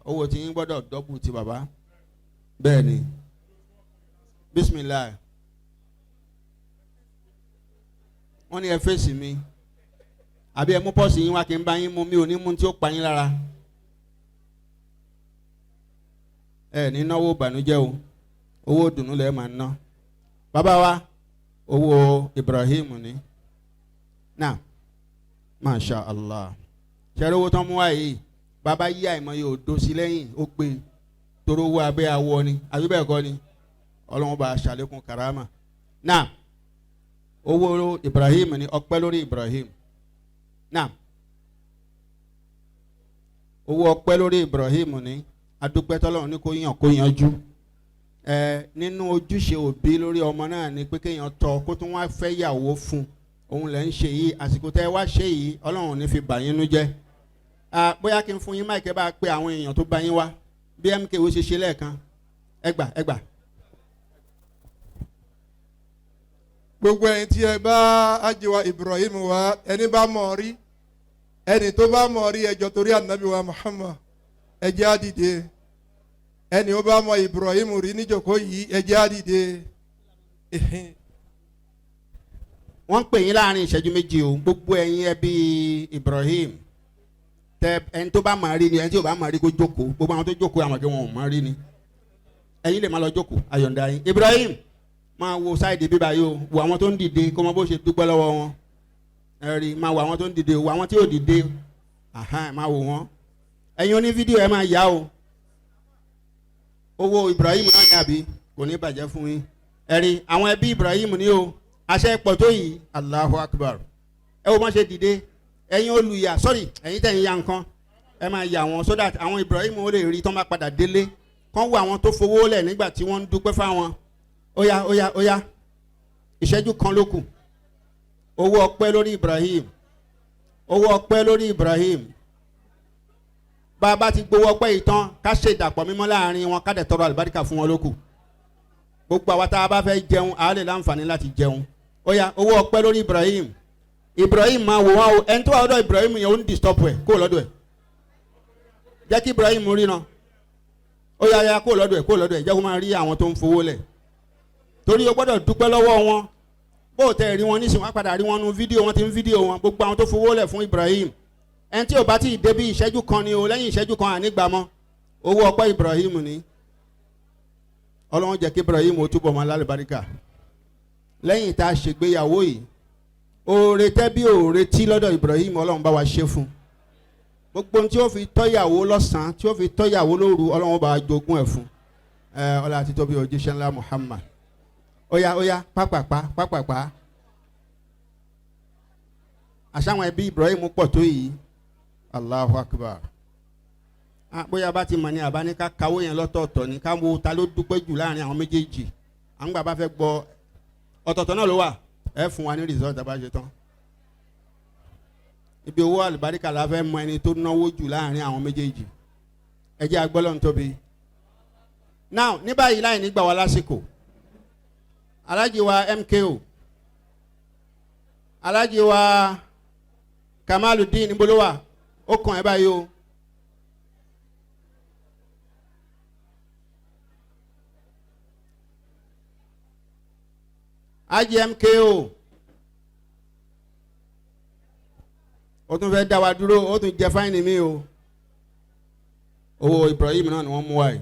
owó tí yín gbọ́dọ̀ dọ́bù ti bàbá bẹ́ẹ̀ ni bisimilayi wọ́n ní ẹ fèsì mi àbí ẹ mú pọ́ọ̀sì yín wá kí n bá yín mú mi ò ní mú tí ó pa yín lára ẹ ní náwó ìbànújẹ́ o owó dùnú lẹ́ẹ̀ máa ná bàbá wa owó Ibrahim ni náà masha Allah ṣẹ́rí owó tán mú wá yìí bàbá yí àìmọ̀ yóò dó sí lẹ́yìn ó gbé torí owó abẹ́ awọ ni àbí bẹ́ẹ̀ kọ́ ni ọlọ́run bá ṣàlékún karama náà owó Ibrahim ni ọpẹ́ lórí Ibrahim náà owó ọpẹ́ lórí Ibrahim ni adúpẹ́ tọ́lọ́run ní kó yanjú nínú ojúṣe òbí lórí ọmọ náà ni pé kéèyàn tọ́ kó tún wá fẹ́ yàwó fún òun lẹ́ ń ṣe yìí àsìkò tẹ́ wá ṣe yìí ọlọ́run ní fi bà yín nú jẹ́ bóyá kí n fún yín máìkẹ́ bá pé àwọn èèyàn tó bá yín wá bí MKO ṣe ṣe lẹ́ẹ̀kan ẹgbà. gbogbo ẹni tí ẹ bá ajiwa Ibrahim wa ẹni bá mọ̀ rí ẹni tó bá mọ̀ rí ẹjọ́ torí ànábì wa Muhammad ẹ jẹ́ á dìde ẹni ó bá mọ̀ Ibrahim rí níjòkó yìí ẹ jẹ́ á dìde. wọ́n ń pè yín láàrin ìṣẹ́jú méjì o gbogbo ẹ̀yin ẹbí Ibrahim tẹ ẹni tó bá máa rí ni ẹni tí ò bá máa rí kó jókòó gbogbo àwọn tó jókòó àwọn kí wọn ò máa rí ni ẹ̀yin lè máa lọ jókòó ayọ̀ǹda yín Ibrahim máa wo sáìdì bíbá yìí o wo àwọn tó ń dìde kó mọ bó ṣe dúpẹ́ lọ́wọ́ wọn ẹ̀rí máa wo àwọn tó ń dìde wo àwọn tí ò dìde máa wò wọ́n ẹ̀yin oní fídíò ẹ̀ máa yá o owó Ibrahim náà ní àbí kò ní bàjẹ́ fún yín ẹ̀rí àwọn ẹbí Ibrahim ní o àṣẹ pọ̀ tó yìí Allahu Akbar ẹ wo má ṣe dìde ẹ̀yin olùyà sorry ẹ̀yin tẹ̀yin ya nǹkan ẹ máa yà wọ́n so that àwọn Ibrahim ó lè rí tán bá padà délé kán wo àwọn tó fowó lẹ̀ nígbà tí wọ́n ń dúpẹ́ fáwọn óyá ìṣẹ́jú kan ló kù owó ọpẹ́ lórí Ibrahim owó ọpẹ́ lórí Ibrahim bá a bá ti gbowó ọpẹ́ yìí tán ká ṣe ìdàpọ̀ mímọ́ láàrin wọn ká dẹ̀ tọrọ àlùbáríkà fún wọn ló kù gbogbo àwa tá a bá fẹ́ jẹun a lè láǹfààní láti jẹun óyá owó ọpẹ́ lórí Ibrahim Ibrahim máa wò wá o ẹni tó wà lọ́dọ̀ Ibrahim yẹn ó ń disturb ẹ̀ kó lọ́dọ̀ ẹ̀ jẹ́ kí Ibrahim rí náà ó yá kó lọ́dọ̀ ẹ̀ jẹ́ kó máa rí àwọn tó ń fowó lẹ̀ torí o gbọ́dọ̀ dúpẹ́ lọ́wọ́ wọn bó o tẹ̀ rí wọn nísìnyí wọ́n padà rí wọn nu fídíò wọn ti ń fídíò wọn gbogbo àwọn tó fowó lẹ̀ fún Ibrahim ẹni tí ò bá ti dé bí ìṣẹ́jú kan ni o lẹ́yìn ìṣẹ́jú kan ànígbàmọ́ owó ọpẹ́ Ibrahim ni Ọlọ́run jẹ́ kí Ibrahim ó túbọ̀ máa lálùbáríkà lẹ́yìn tá a ṣègbéyàwó yìí oore tẹ́ bí oore tí lọ́dọ̀ Ibrahim Ọlọ́run bá wa ṣe fún gbogbo tí ó fi tọ́yàwó lọ́sàn-án tí ó fi tọ́yàwó lóru Ọlọ́run bá wa jogún ẹ̀ fún ọlá àti tóbi òjíṣẹ́ ńlá Muhammad óyá pápápá àṣàwọn ẹbí Ibrahim pọ̀ tó yìí Allahu Akbar bóyá bá ti mọ̀ ní àbá ní ká kawó yẹn lọ́tọ̀ọ̀tọ̀ ní ká wo ta ló dúpẹ́ jù láàrin àwọn méjèèjì àwọn gbà bá fẹ́ gbọ́ ọ̀tọ̀ọ̀tọ̀ náà ló wà ẹ fún wa ní result tá bá ṣe tán ibi owó àlùbáríkà la fẹ́ mọ ẹni tó náwó jù láàrin àwọn méjèèjì ẹ jẹ́ agbọ́lọ́ tóbi now ní báyìí láì nígbà wa lásìkò alájí wa MKO alájí wa Kamaludin níbolówà ó kàn ẹ́ báyìí o ají MKO ó tún fẹ́ dá wa dúró ó tún jẹ fáìnì mi o owó Ibrahim náà ni wọ́n mú wáyé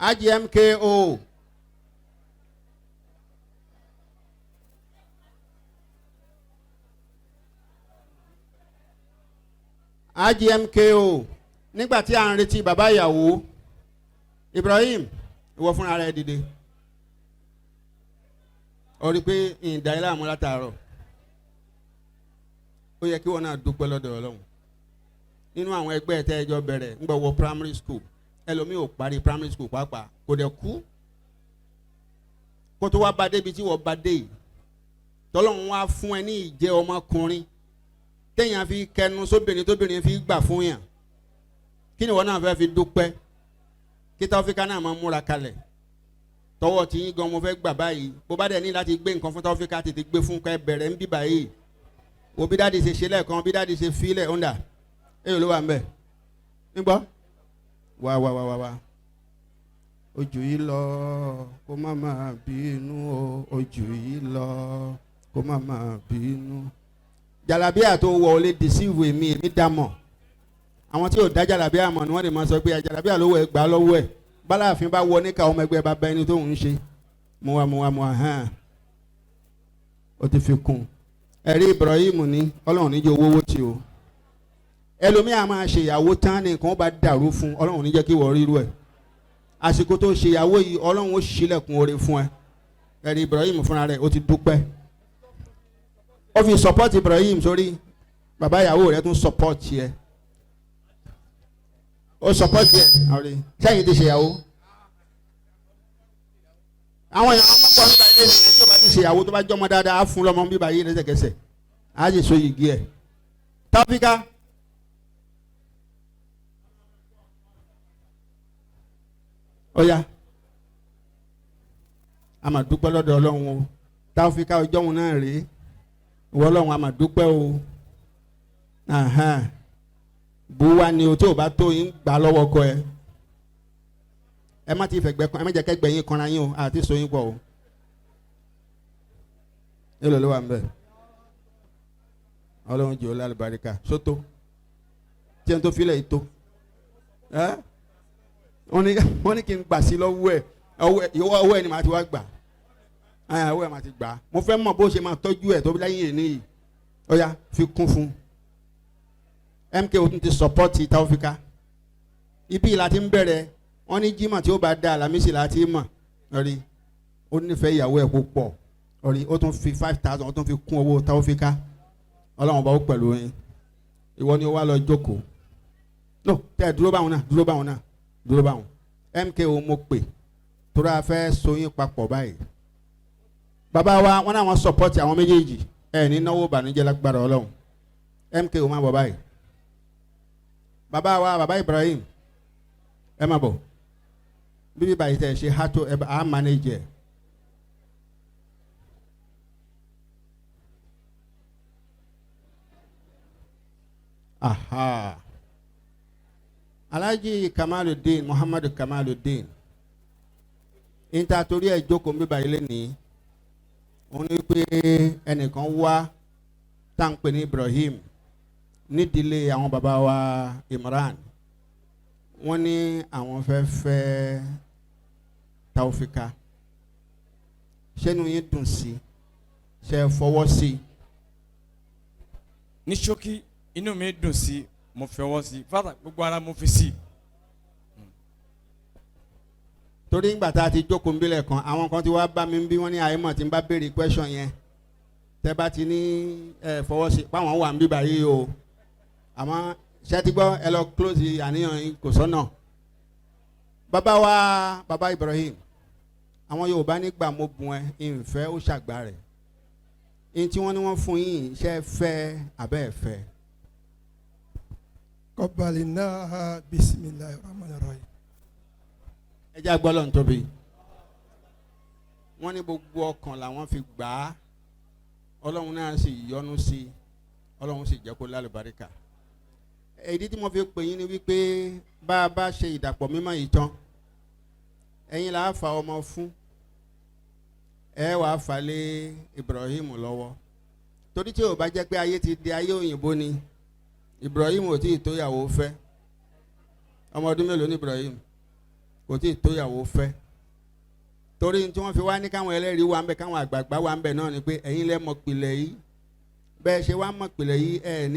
ají MKO ají MKO nígbà tí a ń retí bàbá ìyàwó Ibrahim ìwọ fúnra rẹ dìde ó rí pé ìdá ilé àmú látàárọ̀ ó yẹ kí wọn náà dúpẹ́ lọ́dọ̀ Ọlọ́run nínú àwọn ẹgbẹ́ tẹ́ ẹjọ́ bẹ̀rẹ̀ ńgbà wọ primary school ẹlòmíì ò parí primary school pàápàá kò dẹ̀ kú kó tó wá bá débi tí wọ́n bá dé yìí tọ́lọ́run wá fún ẹ ní ìjẹ́ ọmọkùnrin téèyàn fi kẹnu sóbìnrin tóbìnrin fi gbà fún yàn kí ni wọn náà fẹ́ fi dúpẹ́ kí Taofeeqa náà máa múra kalẹ̀ tọwọ́ tí yín gan mo fẹ́ gbà báyìí bó bá dẹ̀ ní láti gbé nǹkan fún Taofeeqa tètè gbé fún kẹ́ bẹ̀rẹ̀ ń bí báyìí wo bí dáàdi ṣe ṣe lẹ́ẹ̀kan bí dáàdi ṣe fílẹ̀ ọ̀ndà èyí ló wà ń bẹ̀ nígbọ́ wá ojú yìí lọ kó má máa bínú o ojú yìí lọ kó má máa bínú. Jàlábíà tó wọ̀ ọ́ lè deceive èmi dàmọ̀ àwọn tí ò dá jàlábíà mọ̀ ni wọ́n lè máa sọ pé jàlábíà lówó ẹ̀ gbà lọ́wọ́ ẹ̀ bálàfin bá wọ níkà ọmọ ẹgbẹ́ bàbá ẹni tó ń ṣe mo wà hàn ó ti fi kún ẹ̀rí Ibrahim ní Ọlọ́run níjẹ́ owó tí o ẹlòmíà máa ṣe ìyàwó tán ní nǹkan bá dàrú fún Ọlọ́run níjẹ́ kí wọ́n rírú ẹ̀ àsìkò tó ṣe ìyàwó yìí Ọlọ́run ó ṣílẹ̀kùn oore fún ẹ ẹ̀rí Ibrahim fúnra rẹ̀ ó ti dúpẹ́ ó fi support Ibrahim sórí bàbá ìyàwó rẹ̀ tún support yẹ ó support yẹ ọ̀rẹ́ sẹ́yìn ti ṣe ìyàwó àwọn èèyàn ọmọ pọ̀ nípa ilé ìrìn tí ó bá ti ṣe ìyàwó tó bá jọmọ dáadáa á fún lọ́mọ bíbá yìí lẹ́sẹ̀kẹsẹ̀ á sì so yìgì ẹ̀ Taofeeqa ó yá a máa dúpẹ́ lọ́dọ̀ Ọlọ́run o Taofeeqa ọjọ́ òun náà rèé ìwọ Ọlọ́run a máa dúpẹ́ o buwa ni o tí o bá tó yín gbà lọ́wọ́ kọ ẹ má ti fẹ̀gbẹ́ kan ẹ má jẹ́ kẹ́gbẹ́ yín kanra yín o àti so yín pọ̀ o èlò ló wà ń bẹ̀ Ọlọ́run jẹ́ olálùbáríkà sótó tí ẹni tó filẹ̀ yìí tó wọ́n ní kí n gbà sí lọ́wọ́ ẹ̀ ọwọ́ ẹ̀ ni màá ti wá gbà ọwọ́ ẹ̀ màá ti gbà mo fẹ́ mọ̀ bó ṣe máa tọ́jú ẹ̀ tó bí láyé yìí nìyí ó yá fi kún fún MKO tún ti support Taofeeqa ibi láti ń bẹ̀rẹ̀ wọ́n ní Jímọ̀ tí ó bá dá Àlàmísì láti mọ̀ rí ó nífẹ̀ẹ́ ìyàwó ẹ̀ púpọ̀ rí ó tún fi 5,000 ó tún fi kún owó Taofeeqa Ọlọ́run bá ó pẹ̀lú yín ìwọ ni ó wá lọ jókòó no tẹ́ dúró báwọn náà dúró báwọn MKO mo pè torí a fẹ́ so yín papọ̀ báyìí bàbá wa wọn náà wọn support àwọn méjèèjì ẹ̀ ní náwó ìbànújẹ́ lágbára Ọlọ́run MKO má bọ̀ báyìí bàbá wa bàbá Ibrahim ẹ má bọ̀ bíbí báyìí tẹ̀ ṣe hàtó ẹ bá a manage ẹ̀ aha Alhaji Kamaluddin Muhammadu Kamaluddin níta torí ẹ̀ jókòó bíbí báyìí lẹ́nìí wọ́n ní pé ẹnìkan wá tá à ń pè ní Ibrahim nídìílé àwọn bàbá wa Imran wọ́n ní àwọn fẹ́ Taofeeqa ṣẹ́nu yín dùn sí ṣe fọwọ́ sí. ní ṣókí inú mi dùn sí mo fọwọ́ sí fata gbogbo ara mo fi sí. torí ńgbà tá a ti jókòó ń bílẹ̀ kan àwọn kan ti wá bá mi bí wọ́n ní àyèmọ̀ tí ń bá béèrè question yẹn tẹ́ bá ti ní fọwọ́ sí páwọn wà ń bí báyìí o àmọ́ ṣé ti gbọ́ ẹ lọ close àníyàn yín kò sọ́nà bàbá wa bàbá Ibrahim àwọn Yorùbá nígbà mo bùn ẹ ìfẹ́ ó ṣàgbà rẹ̀ ní tí wọ́n ní wọ́n fún yín ṣe fẹ́ abẹ́ ẹ̀ fẹ́. Qabalnaha bismillahir rahmanir rahim. ẹ jẹ́ àgbọ́ lọ́n tóbi wọ́n ní gbogbo ọkàn làwọn fi gbà á Ọlọ́run náà sì yọ́nú sí i Ọlọ́run sì jẹ́ kó lálùbáríkà èdè tí mo fi pè yín ni wípé bá a bá ṣe ìdàpọ̀ mímọ́ yìí tán ẹ̀yin là á fa ọmọ fún ẹ wàá fà lé Ibrahim lọ́wọ́ torí tí ò bá jẹ́ pé ayé ti di ayé òyìnbó ni Ibrahim ò tí ì tóyàwó fẹ́ ọmọ ọdún mélòó ní Ibrahim kò tí ì tóyàwó fẹ́ torí tí wọ́n fi wá ní káwọn ẹlẹ́rìí wà ń bẹ káwọn àgbààgbà wà ń bẹ náà ni pé ẹ̀yin lẹ́ mọ̀ pilẹ̀ yìí bẹ́ẹ̀ ṣe wá mọ̀ pìlẹ̀ yìí ẹ̀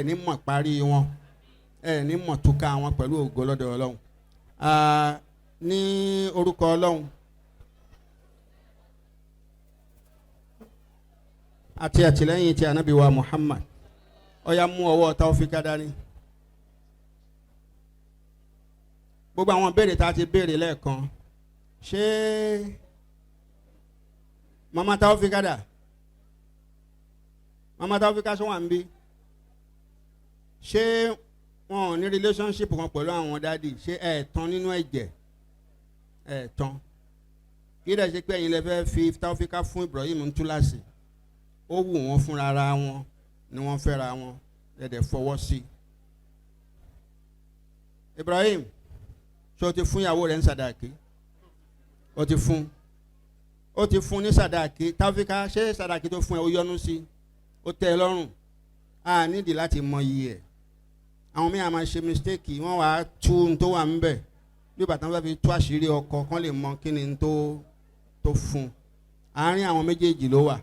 ní mọ̀ parí wọn ẹ̀ ní mọ̀ túká wọn pẹ̀lú ògo lọ́dọ̀ Ọlọ́run ní orúkọ Ọlọ́run àti àtìlẹ́yìn ti ànábì wa Muhammad ó yá mú ọwọ́ Taofeeqa dání gbogbo àwọn béèrè tá a ti béèrè lẹ́ẹ̀kan ṣé mama Taofeeqa dà. Mama Taofeeqa sọ wà ń bí ṣé wọn ò ní relationship kan pẹ̀lú àwọn dádì ṣé ẹ̀ẹ̀tàn nínú ẹ̀jẹ̀ ẹ̀ẹ̀tàn kí lè ṣe pé ẹ̀yin lè fẹ́ fi Taofeeqa fún Ibrahim ń túláàsì ó wù wọ́n fúnra ara wọn ni wọ́n fẹ́ra wọn lẹ́dẹ̀ fọwọ́ sí. Ibrahim ṣé o ti fún ìyàwó rẹ̀ ní sàdáàkì o ti fún ní sàdáàkì Taofeeqa ṣé sàdáàkì tó fún ẹ ó yọ́nú sí ó tẹ́ ẹ lọ́rùn a nídìí láti mọ iye ẹ̀ àwọn míì máa ṣe mistake wọ́n wàá tú n tó wà ń bẹ̀ bí bàtà wọn bá fi tú àṣírí ọkọ kán lè mọ kí ni n tó fún àárín àwọn méjèèjì ló wà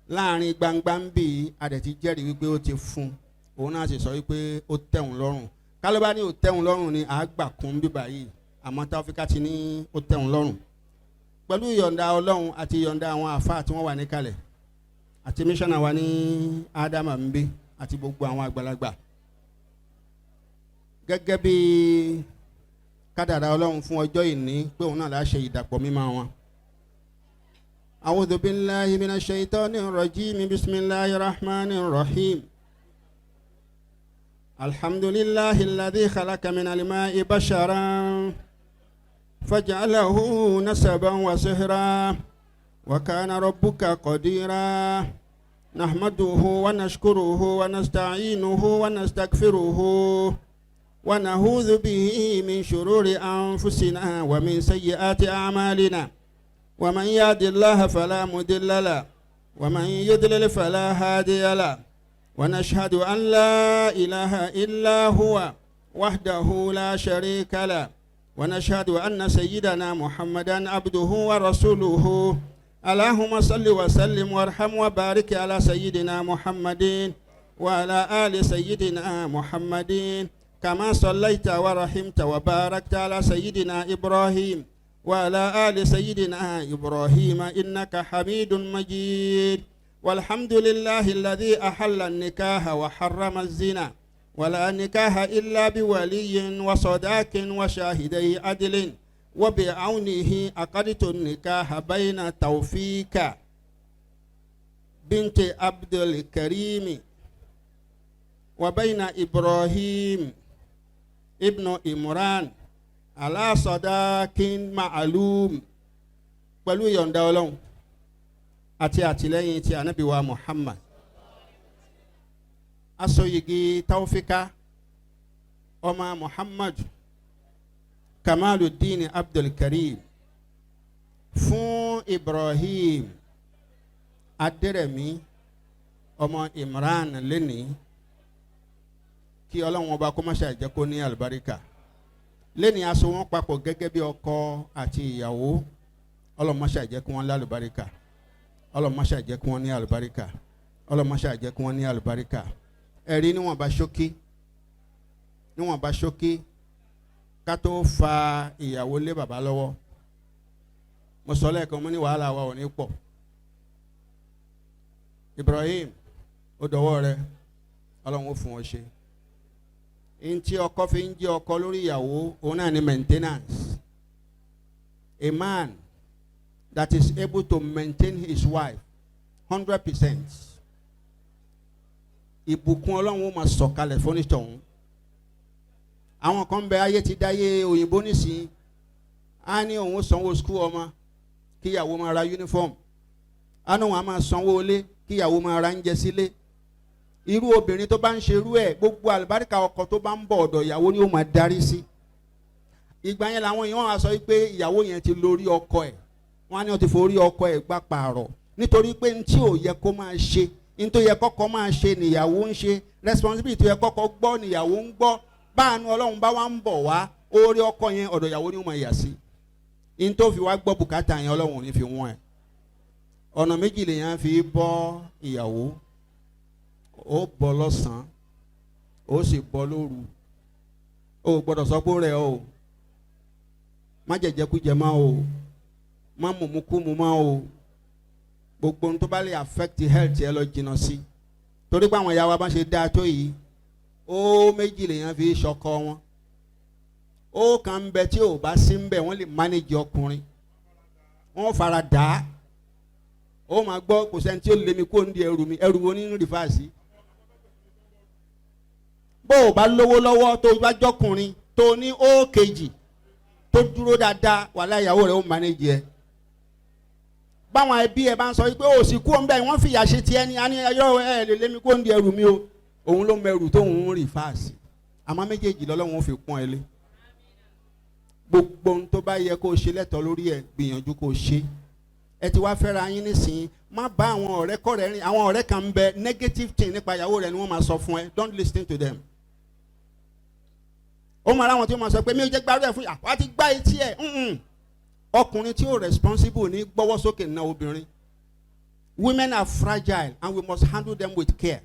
láàrin gbangba ń bì í adẹ̀ ti jẹ́rìí wípé ó ti fún òun náà sì sọ wípé ó tẹ̀wọ̀n lọ́rùn kálọ́bá ní ó tẹ̀wọ̀n lọ́rùn ni àgbà kún bíbá yìí àmọ́ Taofeeqa ti ní ó tẹ̀wọ̀n lọ́rùn pẹ̀lú ìyọ̀ǹda Ọlọ́run àti ìyọ̀ǹda àwọn àfáà tí wọ́n wà níkàlẹ̀ àti mísọ́nà wa ní ádámà ń bí àti gbogbo àwọn àgbàlagbà gẹ́gẹ́ bí kádàrá Ọlọ́run fún ọjọ́ ìní pé òun náà láṣẹ ìdàpọ̀ mímọ́ wọn. A'udhu billahi minash shaitanir rajim bismillahir rahmanir rahim. Alhamdulillahi alladhi khalaqa minal ma'i basharan faj'alahu nasaban wa sihra wa kana rabbuka qadira. Nahmaduhu wa nashkuruhu wa nasta'inuhu wa nastaghfiruhu wa na'udhu bihi min shururi anfusina wa min sayyiati a'malina. ومن يهد الله فلا مضل له ومن يضلل فلا هادي له ونشهد أن لا إله إلا هو وحده لا شريك له ونشهد أن سيدنا محمدا عبده ورسوله اللهم صل وسلم وارحم وبارك على سيدنا محمد وعلى آل سيدنا محمد كما صليت ورحمت وباركت على سيدنا إبراهيم وعلى آل سيدنا إبراهيم إنك حميد مجيد والحمد لله الذي أحل النكاح وحرم الزنا ولا نكاح إلا بولي وصداق وشاهدي عدل وبعونه عقدت النكاح بين توفيق بنت عبد الكريم وبين إبراهيم ابن إمران ala sadakin ma'alum pẹ̀lú ìyọ̀ǹda Ọlọ́run àti àtìlẹ́yìn ti ànábì wa Muhammad aṣoyigi Taofeeqa ọmọ Muhammad Kamaluddin Abdul Karim fún Ibrahim Aderemi ọmọ Imran lẹ́ni kí Ọlọ́run ọba kó má ṣe jẹ́ kó ní àlùbáríkà lẹ́ni aṣọ wọn papọ̀ gẹ́gẹ́ bí ọkọ àti ìyàwó ọlọ́mọṣà jẹ́ kí wọ́n ní àlùbáríkà ọlọ́mọṣà jẹ́ kí wọ́n ní àlùbáríkà ọlọ́mọṣà jẹ́ kí wọ́n ní àlùbáríkà ẹ̀rí níwọ̀n bá ṣókí ká tó fa ìyàwó lé bàbá lọ́wọ́ mo sọ lẹ́ẹ̀kan mo ní wàhálà wa ò ní pọ̀ Ibrahim ó dọwọ́ rẹ Ọlọ́run ó fún ọ ṣe ntí ọkọ fi ń jẹ́ ọkọ lórí ìyàwó òun náà ni maintenance a man that is able to maintain his wife 100%. Ìbùkún Ọlọ́run ó máa sọ̀kalẹ̀ fọ́nìtọ̀ ọ̀hún. Àwọn kan bẹ ayé ti dáyé òyìnbó nísìnyí. Á ní òun sanwó skul ọmọ kí ìyàwó máa ra uniform. Á ní òun á máa sanwó ilé kí ìyàwó máa ra oúnjẹ sílé. Irú obìnrin tó bá ń ṣerú ẹ̀ gbogbo àlùbáríkà ọkọ tó bá ń bọ̀ ọ̀dọ̀ ìyàwó ni ó máa darí sí. Ìgbà yẹn làwọn èèyàn á sọ pé ìyàwó yẹn ti lórí ọkọ ẹ̀. Wọ́n á ní ó ti forí ọkọ ẹ̀ gbá pààrọ̀ nítorí pé ní tí ò yẹ kó máa ṣe nítorí yẹ kọ́kọ́ máa ṣe nìyàwó ń ṣe responsibility yẹ kọ́kọ́ gbọ́ nìyàwó ń gbọ́ báànú Ọlọ́run bá wá ń bọ̀ wá orí ọkọ yẹn ọ̀dọ̀ ìyàwó ni ó máa yà sí ní tó fi wá gbọ́ bùkátà yẹn Ọlọ́run ò ní fi wọ́n ẹ̀ ọ̀nà méjì lèèyàn fi bọ́ ìyàwó ó bọ́ lọ́sàn-án ó sì bọ́ lóru ó gbọ́dọ̀ sọ pé rẹ̀ o má jẹjẹkújẹ má o má mùmúkúmu má o gbogbo ohun tó bá lè affect health ẹ lọ jìnnà sí torí pé àwọn ìyá wa bá ṣe dáa tó yìí ó méjì lèèyàn fi ṣọkọ wọn ó kàn ń bẹ tí ò bá sí ń bẹ wọ́n lè manage ọkùnrin wọ́n fara dà á ó máa gbọ́ kò sẹ́ni tí ó lé mi kó ń di ẹrù wo nínú rìfáàsì bó o bá lówó lọ́wọ́ tó o bá jọkùnrin tó ní ó kejì tó dúró dáadáa wàhálà ìyàwó rẹ̀ ó manage ẹ báwọn ẹbí ẹ bá ń sọ pé ó sì kú ọ̀nbẹ wọ́n fìyà ṣe tiẹ̀ ní àní ẹyọ ẹ lè lémi kó ń di ẹrù mi o òun ló mẹrù tó ń rìn fáàsì àmọ́ méjèèjì lọ́lọ́run fi pọ́n ẹ lé gbogbo ohun tó bá yẹ kó o ṣe lẹ́tọ̀ọ́ lórí ẹ gbìyànjú kó o ṣe ẹ ti wá fẹ́ra yín nísìnyí má bá àwọn ọ̀rẹ́ kọ́rẹ́ rìn àwọn ọ̀rẹ́ kan ń bẹ negative thing nípa ìyàwó rẹ ni wọ́n máa sọ fún ẹ don't listen to them ó máa ráwọn tí wọ́n máa sọ pé mi ò jẹ́ gbárù ẹ̀ fún yà wá ti gbá etí ẹ̀ ọkùnrin tí ó responsible ní gbọ́wọ́ sókè ná obìnrin women are fragile and we must handle them with care.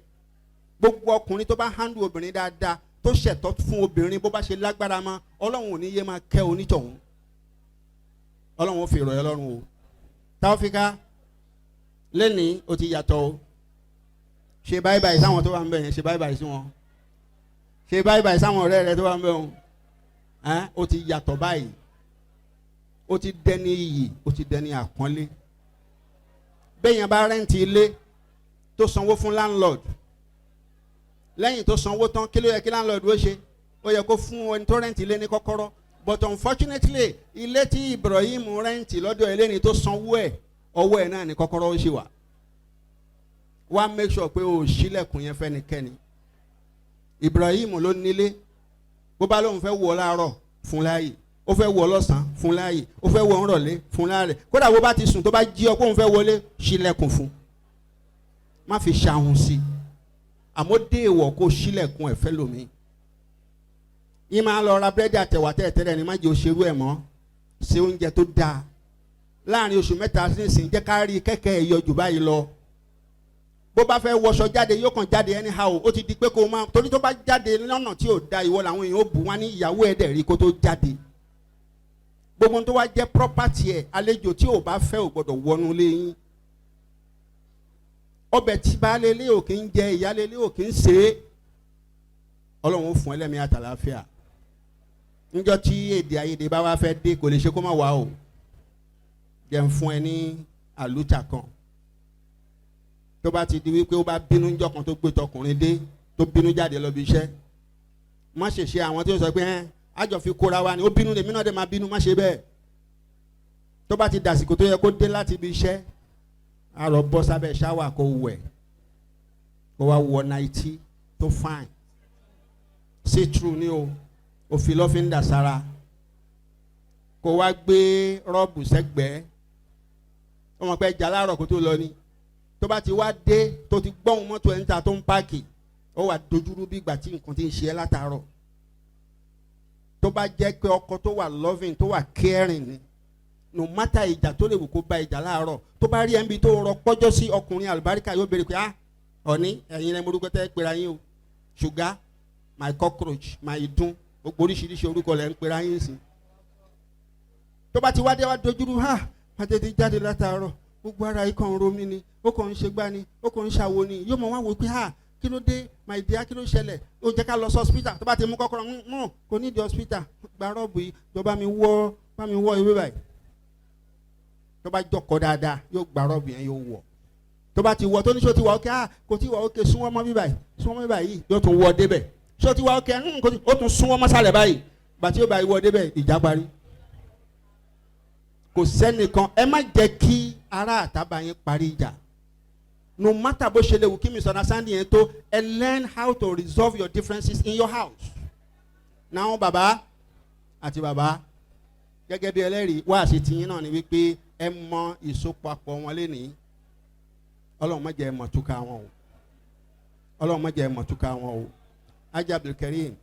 Gbogbo ọkùnrin tó bá handle obìnrin dáadáa tó ṣètọ́ fún obìnrin bó bá ṣe lágbára mọ́ Ọlọ́run ò ní yé máa kẹ́ onítọ̀hún. Ọlọ́run ó fi ìrọ̀yẹ́ lọ́rùn o. Taofeeqa lẹ́nìí ó ti yàtọ̀ o. Ṣe báyìí báyìí sáwọn tó wà ń bẹ̀ yẹn, ṣe báyìí báyìí sí wọn. Ṣe báyìí báyìí sáwọn ọ̀rẹ́ rẹ tó wà ń bẹ̀ wọn. Ó ti yàtọ̀ báyìí. Ó ti dẹni iyì, ó ti dẹni àpọ́nlé. Bẹ́ẹ̀yàn bá rẹ́ǹtì ilé tó sanwó fún landlord. Lẹ́yìn tó sanwó tán kí ló yẹ kí landlord ó ṣe? Ó yẹ kó fún ẹni tó rẹ́ǹtì ilé ní kọ́kọ́rọ́. But unfortunately ilé tí Ibrahim rẹ́ǹtì lọ́dọ̀ ẹlẹ́ni tó sanwó ẹ̀ ọwọ́ ẹ̀ náà ní kọ́kọ́rọ́ ó ṣe wà. Wá make sure pé o ṣílẹ̀kùn yẹn fẹ́nikẹ́ni. Ibrahim ló nílé. Bó bá lóun fẹ́ wọ̀ láàárọ̀ fún láàyè. Ó fẹ́ wọ̀ lọ́sàn-án fún láàyè. Ó fẹ́ wọ̀ ńrọ̀lẹ́ fún láàrẹ̀. Kódà bó bá ti sùn tó bá jí ọ pé òun fẹ́ wọlé ṣílẹ̀kùn fún. Má fi ṣàhùn sí i. Àmọ́ dé ìwọ̀ kó ṣílẹ̀kùn ẹ̀ fẹ́ lómi. Yín máa lọ ra búrẹ́dì àtẹ̀wà tẹ́lẹ̀ ní má jẹ́ òṣèrú ẹ̀ mọ́. Ṣe oúnjẹ tó dáa. Láàrin oṣù mẹ́ta sínsìn jẹ́ ká rí kẹ́kẹ́ ẹ̀ yọjú báyìí lọ. Bó bá fẹ́ wọṣọ jáde yóò kàn jáde anyhow ó ti di pé kó máa torí tó bá jáde lọ́nà tí ò da ìwọ làwọn èèyàn ó bù wá ní ìyàwó ẹ̀ dẹ̀ rí kó tó jáde. Gbogbo tó wá jẹ́ property ẹ̀ àlejò tí ò bá fẹ́ ò gbọ́dọ̀ wọnú lé yín. Ọbẹ̀ tí baálé ilé ò kí ń jẹ ìyálé ilé ò kí ń ṣe é. Ọlọ́run ó fún ẹlẹ́mìí àtàlàáfíà. Níjọ́ tí èdè àìyedè bá wá fẹ́ dé kò lè ṣe kó má wá o. Jẹ́ ń fún ẹ ní àlùtà kan. Tó bá ti di wípé ó bá bínú níjọ́ kan tó gbé tọkùnrin dé tó bínú jáde lọ bí iṣẹ́. Má ṣe ṣe àwọn tí ó sọ pé àjọ fi kóra wa ni ó bínú lèmi náà dé máa bínú má ṣe bẹ́ẹ̀. Tó bá ti dàsìkò tó yẹ kó dé láti ibi iṣẹ́ àrò bọ́ sábẹ́ ṣáwà kó wẹ̀ kó wá wọ náìtì tó fine sí true ni o òfin lọ́fíń dà sára kó wá gbé rọ́ọ̀bù sẹ́gbẹ̀ẹ́ ọmọ pẹ́ jà láàárọ̀ kó tó lọ ni tó bá ti wá dé tó ti gbọ́hùn mọ́tò ẹ̀ ń ta tó ń páàkì ó wà dojúrú bí ìgbà tí nǹkan ti ń ṣe ẹ́ látàárọ̀ tó bá jẹ́ pé ọkọ tó wà loving tó wà caring ni no matter ìjà tó lè wù kó ba ìjà láàárọ̀ tó bá rí ẹnbi tó rọ pọ́jọ́ sí ọkùnrin àlùbáríkà yóò béèrè pé ọ̀ní ẹ̀yin rẹ̀ morúkọ tẹ́ pera yín o ṣùgá my cockroach my ìdun gbogbo oríṣiríṣi orúkọ lẹ̀ ń pera yín sí. tó bá ti wá dé wá dojúrú àtẹ̀tẹ̀ jáde látàárọ̀ gbogbo ara yìí kàn ń ro mí ni ó kàn ń ṣe gbá ni ó kàn ń ṣàwo ni yóò mọ̀ wá wò pé kí ló dé my dear kí ló ṣẹlẹ̀ ó jẹ́ ká lọ sí hospital tó bá ti mú kọ́kọ́rọ́ kò ní di hospital gba rọ́ọ̀bù yìí jọ bá mi wọ́ ewé báyìí tó bá jọkọ̀ dáadáa yóò gba rọ́ọ̀bù yẹn yóò wọ̀ tó bá ti wọ̀ tó ní sọ ti wà ókè kò tí wà ókè súnwọ́ mọ́ bíbáyìí yìí yóò tún wọ̀ débẹ̀ sọ ti wà ókè ó tún súnwọ́ mọ́ sálẹ̀ báyìí bàtí yóò bá wọ̀ débẹ̀ ìjà parí kò sẹ́nìkan ẹ má jẹ́ kí ará àtàbà yẹn parí ìjà no matter bó ṣe lè wù kí misunderstanding yẹn tó learn how to resolve your differences in your house. Now bàbá àti bàbá gẹ́gẹ́ bí ẹlẹ́rìí wá sí tiyín náà ni wípé ẹ mọ ìsopapọ̀ wọn lénìí Ọlọ́run má jẹ́ ẹ mọ̀ túká wọn o Ọlọ́run má jẹ́ ẹ mọ̀ túká wọn o Ajá Abdul Karim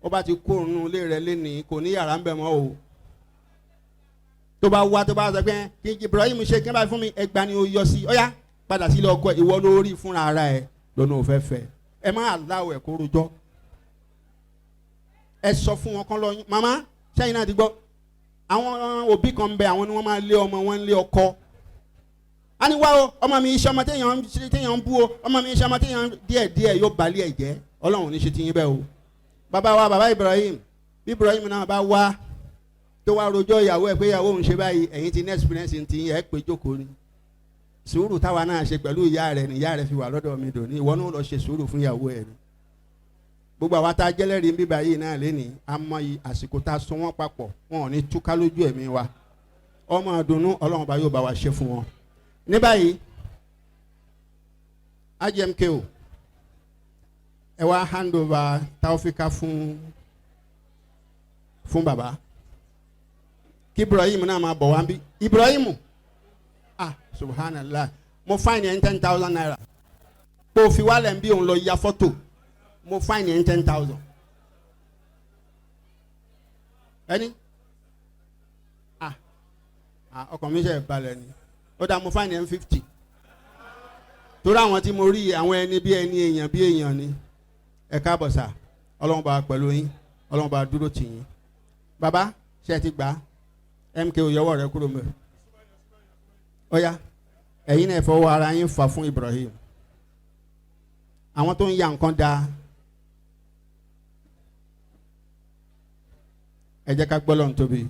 ó bá ti kó òun ilé rẹ̀ lénìí kò ní yàrá ń bẹ̀ mọ́ o tó bá wá tó bá sọ pé kí Ibrahim ṣe kí n bá fún mi ẹgbàá ni ó yọ sí ọ̀yá padà sílé ọkọ ìwọ lórí fúnra ara ẹ lọ́nà òfẹ́fẹ́ ẹ má aláwọ̀ ẹ̀ kó rojọ́ ẹ sọ fún wọn kán lọ́yún màmá sẹ́yìn náà ti gbọ́ àwọn òbí kan ń bẹ àwọn ni wọ́n máa lé ọmọ wọn lé ọkọ a ní wá o ọmọ mi iṣẹ́ ọmọ téèyàn ń bú o ọmọ mi iṣẹ́ ọmọ téèyàn díẹ̀díẹ̀ yóò balẹ̀ ẹ̀ jẹ́ Ọlọ́run ní ṣe ti yín bẹ́ẹ̀ o bàbá wa bàbá Ibrahim bí Ibrahim náà bá wá tó wá rojọ́ ìyàwó ẹ̀ pé ìyàwó òun ṣe báyìí ẹ̀yin ti ní experience ti yín ẹ̀ pé jókòó ni sùúrù táwa náà ṣe pẹ̀lú ìyá rẹ̀ ni ìyá rẹ̀ fi wà lọ́dọ̀ mi dòní ìwọ náà lọ ṣe sùúrù fún ìyàwó ẹ̀ ni gbogbo àwa tá a jẹ́lẹ́rìí bíbá yìí náà lénìí a mọ àsìkò tá a so wọ́n papọ̀ wọn ò ní túká lójú ẹ̀mí wa ọmọ àdùnnú Ọlọ́run bá yóò bá wa ṣe fún wọn. ní báyìí IGMKO ẹ wá hand over Taofeeqa fún bàbá kí Ibrahim náà máa bọ̀ wá bí Ibrahim subhanallah mo fine yẹn 10,000 naira kó fi wálẹ̀ ń bí òun lọ ya fọ́tò mo fine yẹn 10,000 ẹni ọkàn mi ṣe balẹ̀ ni ó dá mo fine yẹn 50 torí àwọn tí mo rí àwọn ẹni bí èèyàn ni ẹ káàbọ̀ sà ọlọ́run bá pẹ̀lú yín ọlọ́run bá dúró tì yín bàbá ṣe ti gbà MKO yọwọ́ rẹ kúrò mẹ́ ọ̀ya ẹ̀yin náà fọwọ́ ara yín fà fún Ibrahim àwọn tó ń ya nǹkan da ẹ jẹ́ ká gbọ́ lọ́n tóbi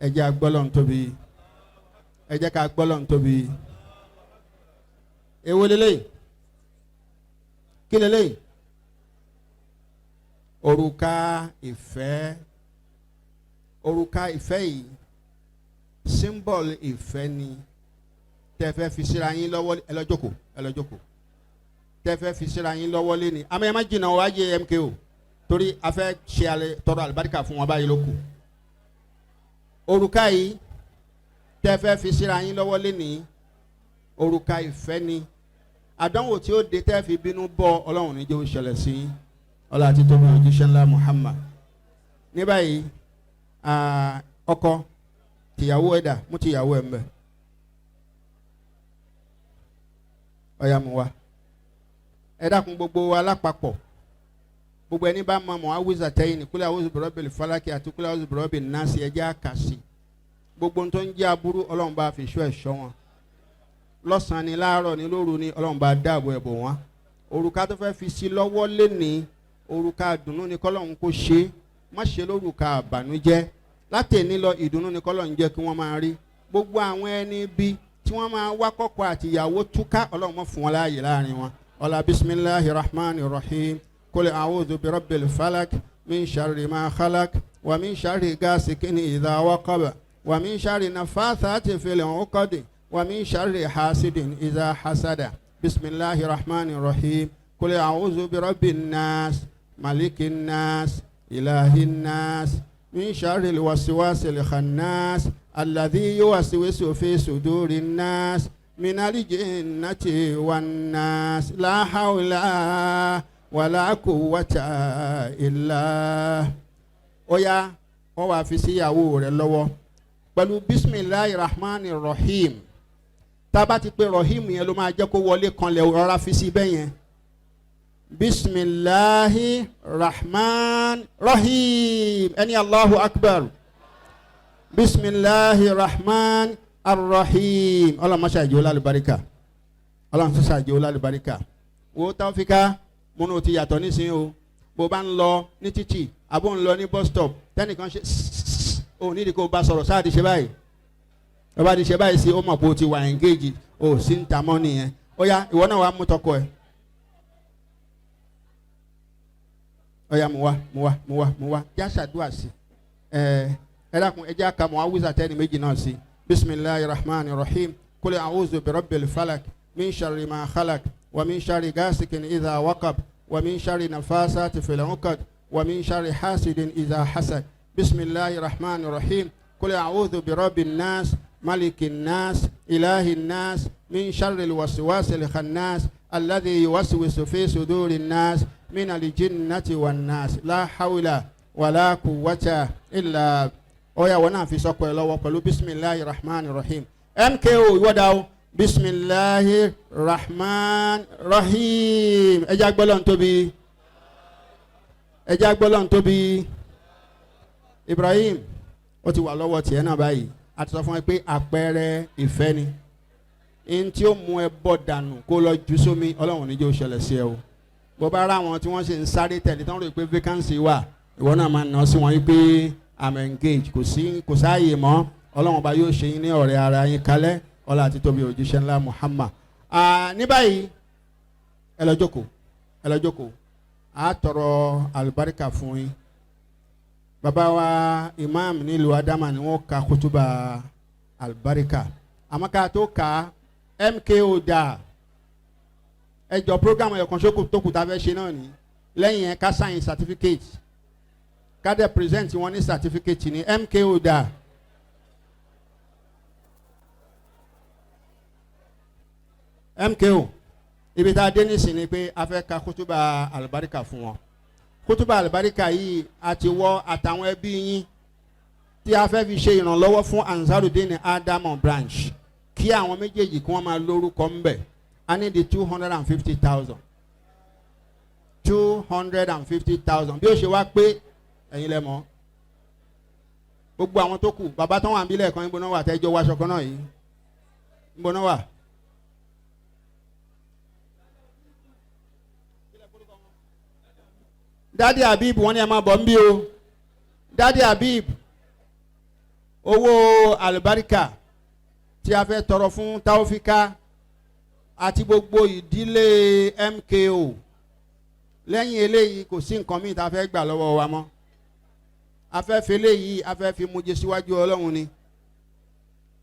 ẹ jẹ́ ká gbọ́ lọ́n tóbi ẹ jẹ́ ká gbọ́ lọ́n tóbi èwo lélẹ́yìn kí lélẹ́yìn òrùka ìfẹ́ yìí symbol ìfẹ́ ni tẹ́fẹ́ fi síra yín lọ́wọ́ ẹ lọ jókòó tẹ́fẹ́ fi síra yín lọ́wọ́ lé ní àmọ́ ẹ má jìnnà wá jẹ́ MKO torí a fẹ́ ṣe tọrọ àlùbáríkà fún wọn báyìí ló kù òrùka yìí tẹ́fẹ́ fi síra yín lọ́wọ́ lé ní òrùka ìfẹ́ ni àdánwò tí ó de tẹ́ fi bínú bọ́ ọlọ́run níjẹ́ ó ṣẹlẹ̀ sí ọlá àti tóbi òjíṣẹ́ ńlá Muhammad ní báyìí ọkọ tìyàwó ẹ̀dá mú tìyàwó ẹ̀ mbẹ́ ọ̀yà mú wa ẹ dákun gbogbo wa lápapọ̀ gbogbo ẹni bá mọ àwùzà tẹ́yìn ní kúlẹ̀ àwùzù bìrọ̀bì fálákì àti kúlẹ̀ àwùzù bìrọ̀bì nàásì ẹ̀jẹ̀ àkàsì gbogbo tó ń jẹ́ aburú ọlọ́run bá fi ṣọ́ ẹ̀ṣọ́ wọn lọ́sàn-án ni láàárọ̀ ni lóru ni ọlọ́run bá dáàbò ẹ̀bò wọn òrùka tó fẹ́ fi sí lọ́wọ́ léni òrùka ìdùnnú ni kọ́lọ́run kó ṣe má ṣe lórùka àbànújẹ́ látẹ̀ní lọ ìdùnnú ni kọ́lọ́run jẹ́ kí wọ́n máa rí gbogbo àwọn ẹni bí tí wọ́n máa wá kọ́kọ́ àti ìyàwó túká ọlọ́run mọ́ fún wọn láàyè láàrin wọn ọlá bisimilahi rahman rahim kul a'udhu bi rabbil falak min sharri ma khalaq wa min sharri ghasikin idha waqaba wa min sharri nafathati fil 'uqad wa min sharri hasidin idha hasada bisimilahi rahman rahim kul a'udhu bi rabbin nas malikin nas ilahin nas min sharri al-waswasil khannas alladhi yuwaswisu fi sudurin nas min al-jinnati wan nas la hawla wala quwwata illa oya wọ́n wá fi síyàwó rẹ̀ lọ́wọ́ pẹ̀lú bisimilahi rahman rahim tá bá ti pè rahim yẹn ló máa jẹ́ kó wọlé kanlẹ̀ rọra fi sí bẹ́ẹ̀ yẹn bisimilahi rahman rahim ẹni allahu akbar bisimilahi rahman arrahim ọlọmọṣẹ àjò lálùbáríkà ọlọmọṣẹ àjò lálùbáríkà wo Taofeeqa múnú ti yàtọ̀ nísìnyí o bó bá ń lọ ní títì àbó ń lọ ní bus stop tẹnìkan ṣe ò nídìí kó bá sọ̀rọ̀ sáà ti ṣe báyìí ó bá ti ṣe báyìí sí ó mọ̀ pé ó ti wà engage ó sì ń ta mọ́ nìyẹn ó yá ìwọ náà wàá mú tọkọ ẹ ó yá mú wá já ṣàdúrà sí ẹ dákun ẹ jẹ́ àkàmọ́ awúzà tẹ́ni méjì náà sí bisimilahi rahman rahim kul a'udhu bi rabbil falak min sharri ma khalaq wa min sharri ghasikin idha waqab wa min sharri nafasati fil 'uqad wa min sharri hasidin idha hasad bisimilahi rahman rahim kul a'udhu bi rabbin nas malikin nas ilahin nas min sharri al-waswasil khannas alladhi yuwaswisu fi sudurin nas min al-jinnati wan nas la hawla wala quwwata illa oya wọn náà fi sọkọ ẹ lọ́wọ́ pẹ̀lú bisimilahi rahman rahim MKO ìwọ́dà o bisimilahi rahman rahim ẹja gbọ́lọ́ ntóbi Ibrahim ó ti wà lọ́wọ́ tiẹ̀ náà báyìí a ti sọ fún ẹ pé àpẹẹrẹ ìfẹ́ ni n tí ó mú ẹ bọ̀ dànù kó lọ jù sómi ọlọ́run níjẹ́ ó ṣẹlẹ̀ sí ẹ o bó bá rà wọn tí wọ́n ṣe ń sáré tẹ̀lé tán rò pé vacancy wà ìwọ náà máa nà sí wọn yìí pé I'm engaged kò sáàyè mọ́ ọlọ́run ọba yóò ṣe yín ní ọ̀rẹ́ ara yín kalẹ̀ ọlá àti tóbi òjíṣẹ́ ńlá Muhammad ní báyìí ẹ lọ jókòó a tọrọ àlùbáríkà fún yín bàbá wa imam nílùú Adama ni wọ́n ka kútúbà àlùbáríkà àmọ́ ká tó ka MKO dà ẹjọ́ program ẹ̀kan ṣókù tó kù tá a fẹ́ ṣe náà ní lẹ́yìn ẹ̀ ká sign certificate kádẹ present wọn ní certificate ní MKO dà MKO ibi tá a dé nísìn ni pé a fẹ́ ka kútúbà àlùbáríkà fún wọn kútúbà àlùbáríkà yìí àti wọ àtàwọn ẹbí yín tí a fẹ́ fi ṣe ìrànlọ́wọ́ fún Ansarudeen Adamu branch kí àwọn méjèèjì kí wọ́n máa lórúkọ ńbẹ̀ I need the 250,000. 250,000. Bí ó ṣe wá pé ẹ̀yin lẹ mọ̀. Gbogbo àwọn tó kù bàbá tó wà níbílẹ̀ kan níbo náà wà tẹ́jọ́ wáṣọ kan náà yìí. Níbo náà wà. Dádì Habib wọ́n ní ẹ máa bọ̀ ń bí o. Dádì Habib owó àlùbáríkà tí a fẹ́ tọrọ fún Taofeeqa àti gbogbo ìdílé MKO lẹ́yìn eléyìí kò sí nǹkan míì tá a fẹ́ gbà lọ́wọ́ wa mọ́. A fẹ́ fi eléyìí a fẹ́ fi mújẹ síwájú Ọlọ́run ni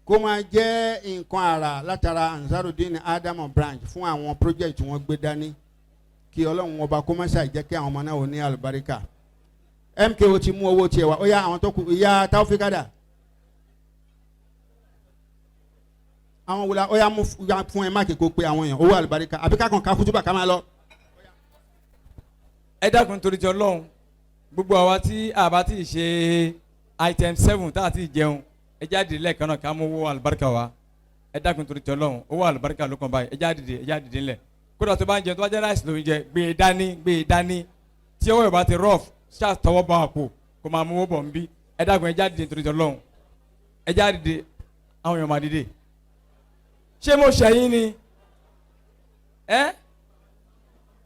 kó máa jẹ́ nǹkan àrà látara Ansarudeen Adamu branch fún àwọn project tí wọ́n gbé dání kí Ọlọ́run ọba kó má ṣàì jẹ́ kí àwọn ọmọ náà ò ní àlùbáríkà. MKO ti mú owó tiẹ̀ wá ó yá àwọn tó kù ìyá Taofeeqa dà. Àwọn wòlá ó yá mú fún ẹ má kéko pé àwọn èèyàn owó àlùbáríkà àbí kákan ká kútúbà ká máa lọ. ẹ dákun torí ti Ọlọ́run gbogbo àwa tí a bá ti ṣe item 7 tá a ti jẹun ẹ jáde lẹ́ẹ̀kan náà ká mú owó àlùbáríkà wa ẹ dákun torí ti Ọlọ́run owó àlùbáríkà ló kàn báyìí ẹ jáde ńlẹ̀ kódà tó bá ń jẹun tó bá jẹ́ ráìsì ló ń jẹ gbé e dání tí ọwọ́ ìbá ti rough ṣáà tọwọ́ bá àpò kó máa mú owó bọ̀ ń bí ẹ dákun ẹ jáde torí ti Ọlọ́run ẹ jáde àwọn èèyàn máa dìde ṣé mo ṣẹ̀yìn ni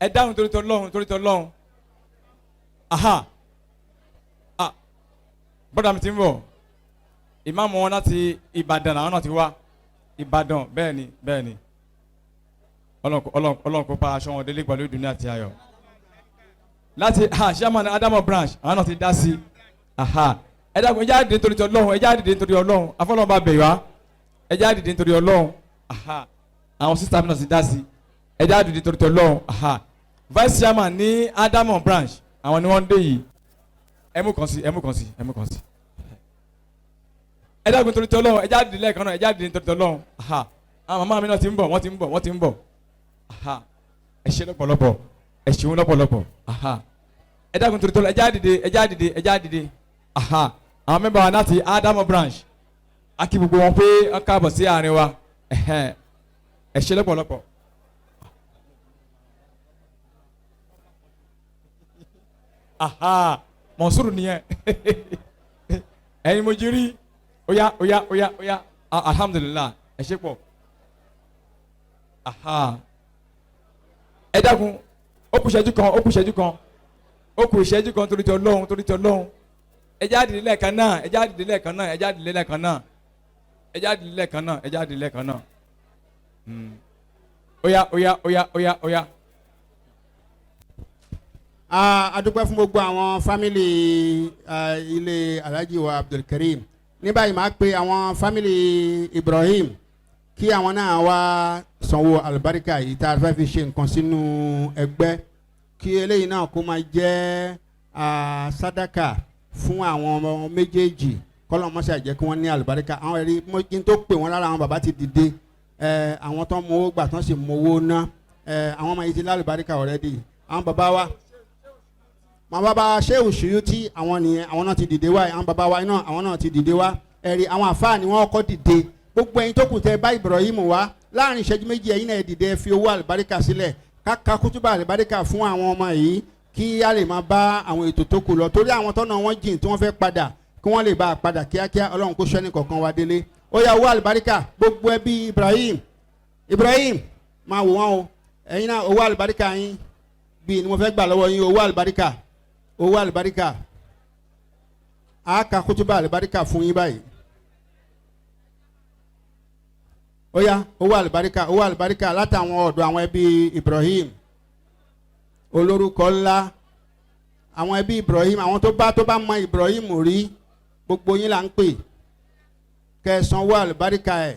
ẹ dáhùn torí ti Ọlọ́run aha bọ́dà mi ti ń bọ̀ ìmáàmù wọn láti Ìbàdàn àwọn náà ti wá Ìbàdàn bẹ́ẹ̀ ni Ọlọ́run kó pa aṣọ wọn délé pẹ̀lú ìdùnnú àti ayọ̀ láti Sherman Adamu branch àwọn náà ti dá sí ẹ dákun ẹ jáde nítorí ti Ọlọ́run afọlọ́run bá bẹ̀ wá ẹ jáde nítorí Ọlọ́run àwọn sísá mi náà ti dá sí ẹ jáde nítorí ti Ọlọ́run vice chairman ní Adamu branch àwọn ni wọ́n ń dé yìí ẹ mú kan sí ẹ dákun nítorí ti Ọlọ́run ẹ jáde lẹ́ẹ̀kan náà ẹ jáde nítorí ti Ọlọ́run àwọn màmá mi náà ti ń bọ̀ wọ́n ti ń bọ̀ ẹ ṣe lọ́pọ̀lọpọ̀ ẹ ṣeun lọ́pọ̀lọpọ̀ ẹ dákun nítorí ti Ọlọ́run ẹ jáde àwọn mẹ́bà wa láti Adamu branch a kí gbogbo wọn pé wọ́n káàbọ̀ sí àárín wa ẹ ṣe lọ́pọ̀lọpọ̀. Mọ̀nsúrù nìyẹn ẹ̀yin mo jí rí oya alhamdulilah ẹ ṣe pọ̀ ẹ dákun ó kù ìṣẹ́jú kan torí ti Ọlọ́run ẹ jáde lẹ́ẹ̀kan náà ẹ jáde lẹ́ẹ̀kan náà oya. A dúpẹ́ fún gbogbo àwọn fámìlì ilé Alhaji wa Abdul Karim ní báyìí máa pe àwọn fámìlì Ibrahim kí àwọn náà wá sanwó àlùbáríkà yìí tá a fẹ́ fi ṣe nǹkan sínú ẹgbẹ́ kí eléyìí náà kó máa jẹ́ sádàkà fún àwọn ọmọ méjèèjì kọ́lọ́ mọ́ṣá jẹ́ kí wọ́n ní àlùbáríkà àwọn ẹ̀rí kí n tó pè wọ́n lára àwọn bàbá ti dìde àwọn tó ń mowó gbà tó ń sì mowó ná àwọn ọmọ yìí ti lálùbáríkà already àwọn bàbá wa àwọn bàbá Shehu Suyuti àwọn nìyẹn àwọn náà ti dìde wá àwọn bàbá wa iná àwọn náà ti dìde wá ẹ̀rí àwọn àfáà ni wọ́n kọ́ dìde gbogbo ẹ̀yin tó kù tẹ́ bá Ibrahim wá láàrin ìṣẹ́jú méjì ẹ̀yin náà dìde fi owó àlùbáríkà sílẹ̀ ká kútúbà àlùbáríkà fún àwọn ọmọ yìí kí a lè máa bá àwọn ètò tó kù lọ torí àwọn tọ́nà wọn jìn tí wọ́n fẹ́ padà kí wọ́n lè bá a padà kíákíá Ọlọ́run kó ṣẹ́ni kọ̀ọ̀kan wa délé ó yá owó àlùbáríkà gbogbo ẹbí Ibrahim máa wò wọ́n o ẹ̀yin náà owó àlùbáríkà yín bíi ni mo fẹ́ gbà lọ́wọ́ yín owó àlùbáríkà a ka kútúbà àlùbáríkà fún yín báyìí ó yá owó àlùbáríkà látàwọn ọ̀dọ̀ àwọn ẹbí Ibrahim olórúkọ ńlá àwọn ẹbí Ibrahim àwọn tó bá mọ Ibrahim rí gbogbo yín là ń pè kẹsàn owó àlùbáríkà ẹ̀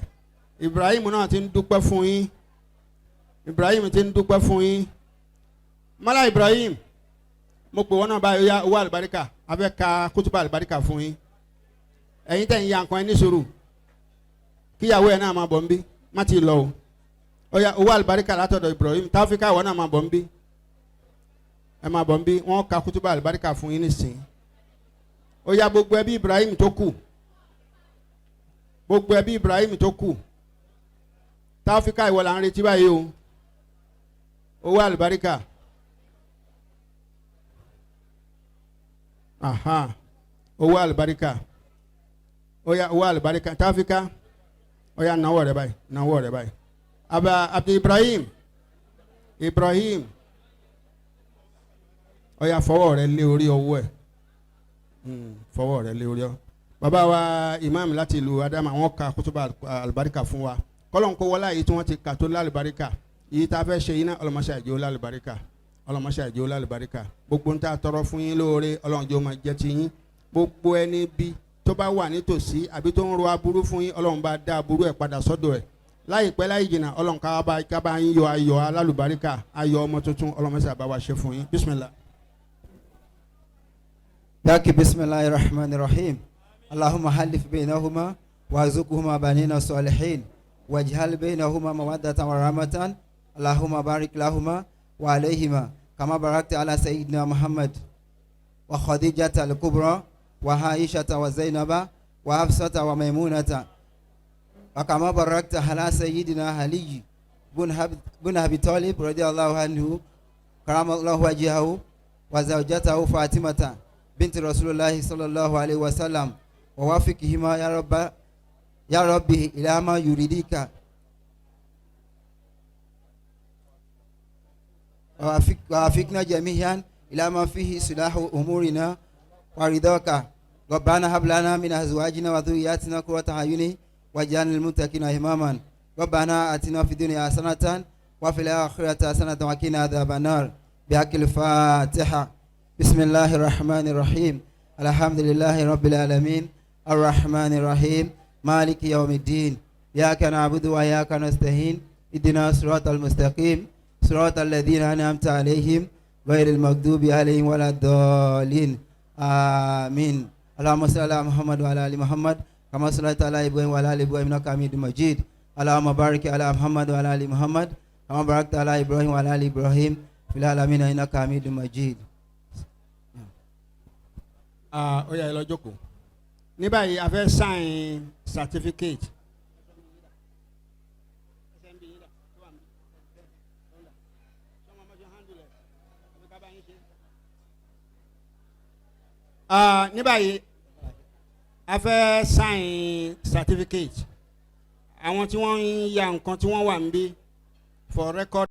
Ibrahim náà ti ń dúpẹ́ fún yín mọ́lá Ibrahim mo pè wọ́n náà báyìí ó yá owó àlùbáríkà abẹ́ ka kútùbà àlùbáríkà fún yín ẹ̀yin tẹ̀ ń ya nǹkan ẹ ní sùúrù kíyàwó ẹ̀ náà máa bọ̀ ń bí má ti lọ o ó yá owó àlùbáríkà látọ̀dọ̀ Ibrahim Taofeeqa ìwọ náà máa bọ̀ ń bí ẹ máa bọ̀ ń bí wọ́n ka kútùbà àlùbáríkà fún yín nísìnyí ó yá gbogbo ẹbí Ibrahim tó kù Taofeeqa ìwọ là ń retí báyìí o owó àlùbáríkà. Aha, owó àlùbáríkà. Oya owó àlùbáríkà. Taofeeqa. Oya nawọ́ rẹ̀ báyìí, nawọ́ rẹ̀ báyìí. Abdul Ibrahim. Ibrahim. Oya fọwọ́ rẹ̀ lé orí ọwọ́ ẹ̀. Fọwọ́ rẹ̀ lé orí ọ. Bàbá wa imam láti ìlú Adama wọ́n ka kútúbà àlùbáríkà fún wa. Kọ́lọ́n kó wọlé àyè tí wọ́n ti kà tó lálùbáríkà. Yìí tá a fẹ́ ṣe yín náà ọlọ́mọṣẹ́ àjẹ́ ó lálùbáríkà. Ọlọ́mọṣẹ́ àjẹ́ ó lálùbáríkà. Gbogbo ń ta tọrọ fún yín lóore Ọlọ́run jẹ́ ó máa jẹ́ ti yín. Gbogbo ẹni bí tó bá wà nítòsí àbí tó ń ro aburú fún yín Ọlọ́run bá dá aburú ẹ̀ padà sọ́dọ̀ ẹ̀. Láìpẹ́ láì jìnnà Ọlọ́run ká bá yín yọ ayọ̀ alálùbáríkà ayọ̀ ọmọ tuntun ọlọ́mọṣẹ́ àbá wa ṣe fún yín. Bismillah. Daki bismillahir rahmanir rahim. Allahumma halif bainahuma warzuqhuma banina salihin waj'al bainahuma mawaddatan wa rahmatan. Allahumma barik lahuma wa alayhima kama barakta ala sayyidina Muhammad wa Khadijata al-kubra wa Aishata wa Zainaba wa Hafsata wa Maimunata wa kama barakta ala sayyidina Ali bin Abi Talib radiyallahu anhu karamallahu wajhahu wa zawjatahu Fatimata binti Rasulullah sallallahu alaihi wasallam wa wafiqihima ya rabbi ila ma yuridika wa wafiqna jami'an ila ma fihi sulahu umurina wa ridaka. Rabbana hab lana min azwajina wa dhurriyyatina qurrata a'yunin waj'alna lil muttaqina imaman. Rabbana atina fid dunya hasanatan wa fil akhirati hasanatan wa qina adhaban nar. Bihaqqil Fatiha. بسم الله الرحمن الرحيم الحمد لله رب العالمين الرحمن الرحيم مالك يوم الدين إياك نعبد وإياك نستعين اهدنا الصراط المستقيم صراط الذين أنعمت عليهم غير المغضوب عليهم ولا الضالين آمين. اللهم صل على محمد وعلى آل محمد كما صليت على إبراهيم وعلى آل إبراهيم إنك حميد مجيد. اللهم بارك على محمد وعلى آل محمد كما باركت على إبراهيم وعلى آل إبراهيم في العالمين إنك حميد مجيد. Ó yá ẹ lọ jókòó. Ní báyìí a fẹ́ sign certificate. Ní báyìí a fẹ́ sign certificate. Àwọn tí wọ́n ń ya nǹkan tí wọ́n wà níbí for record.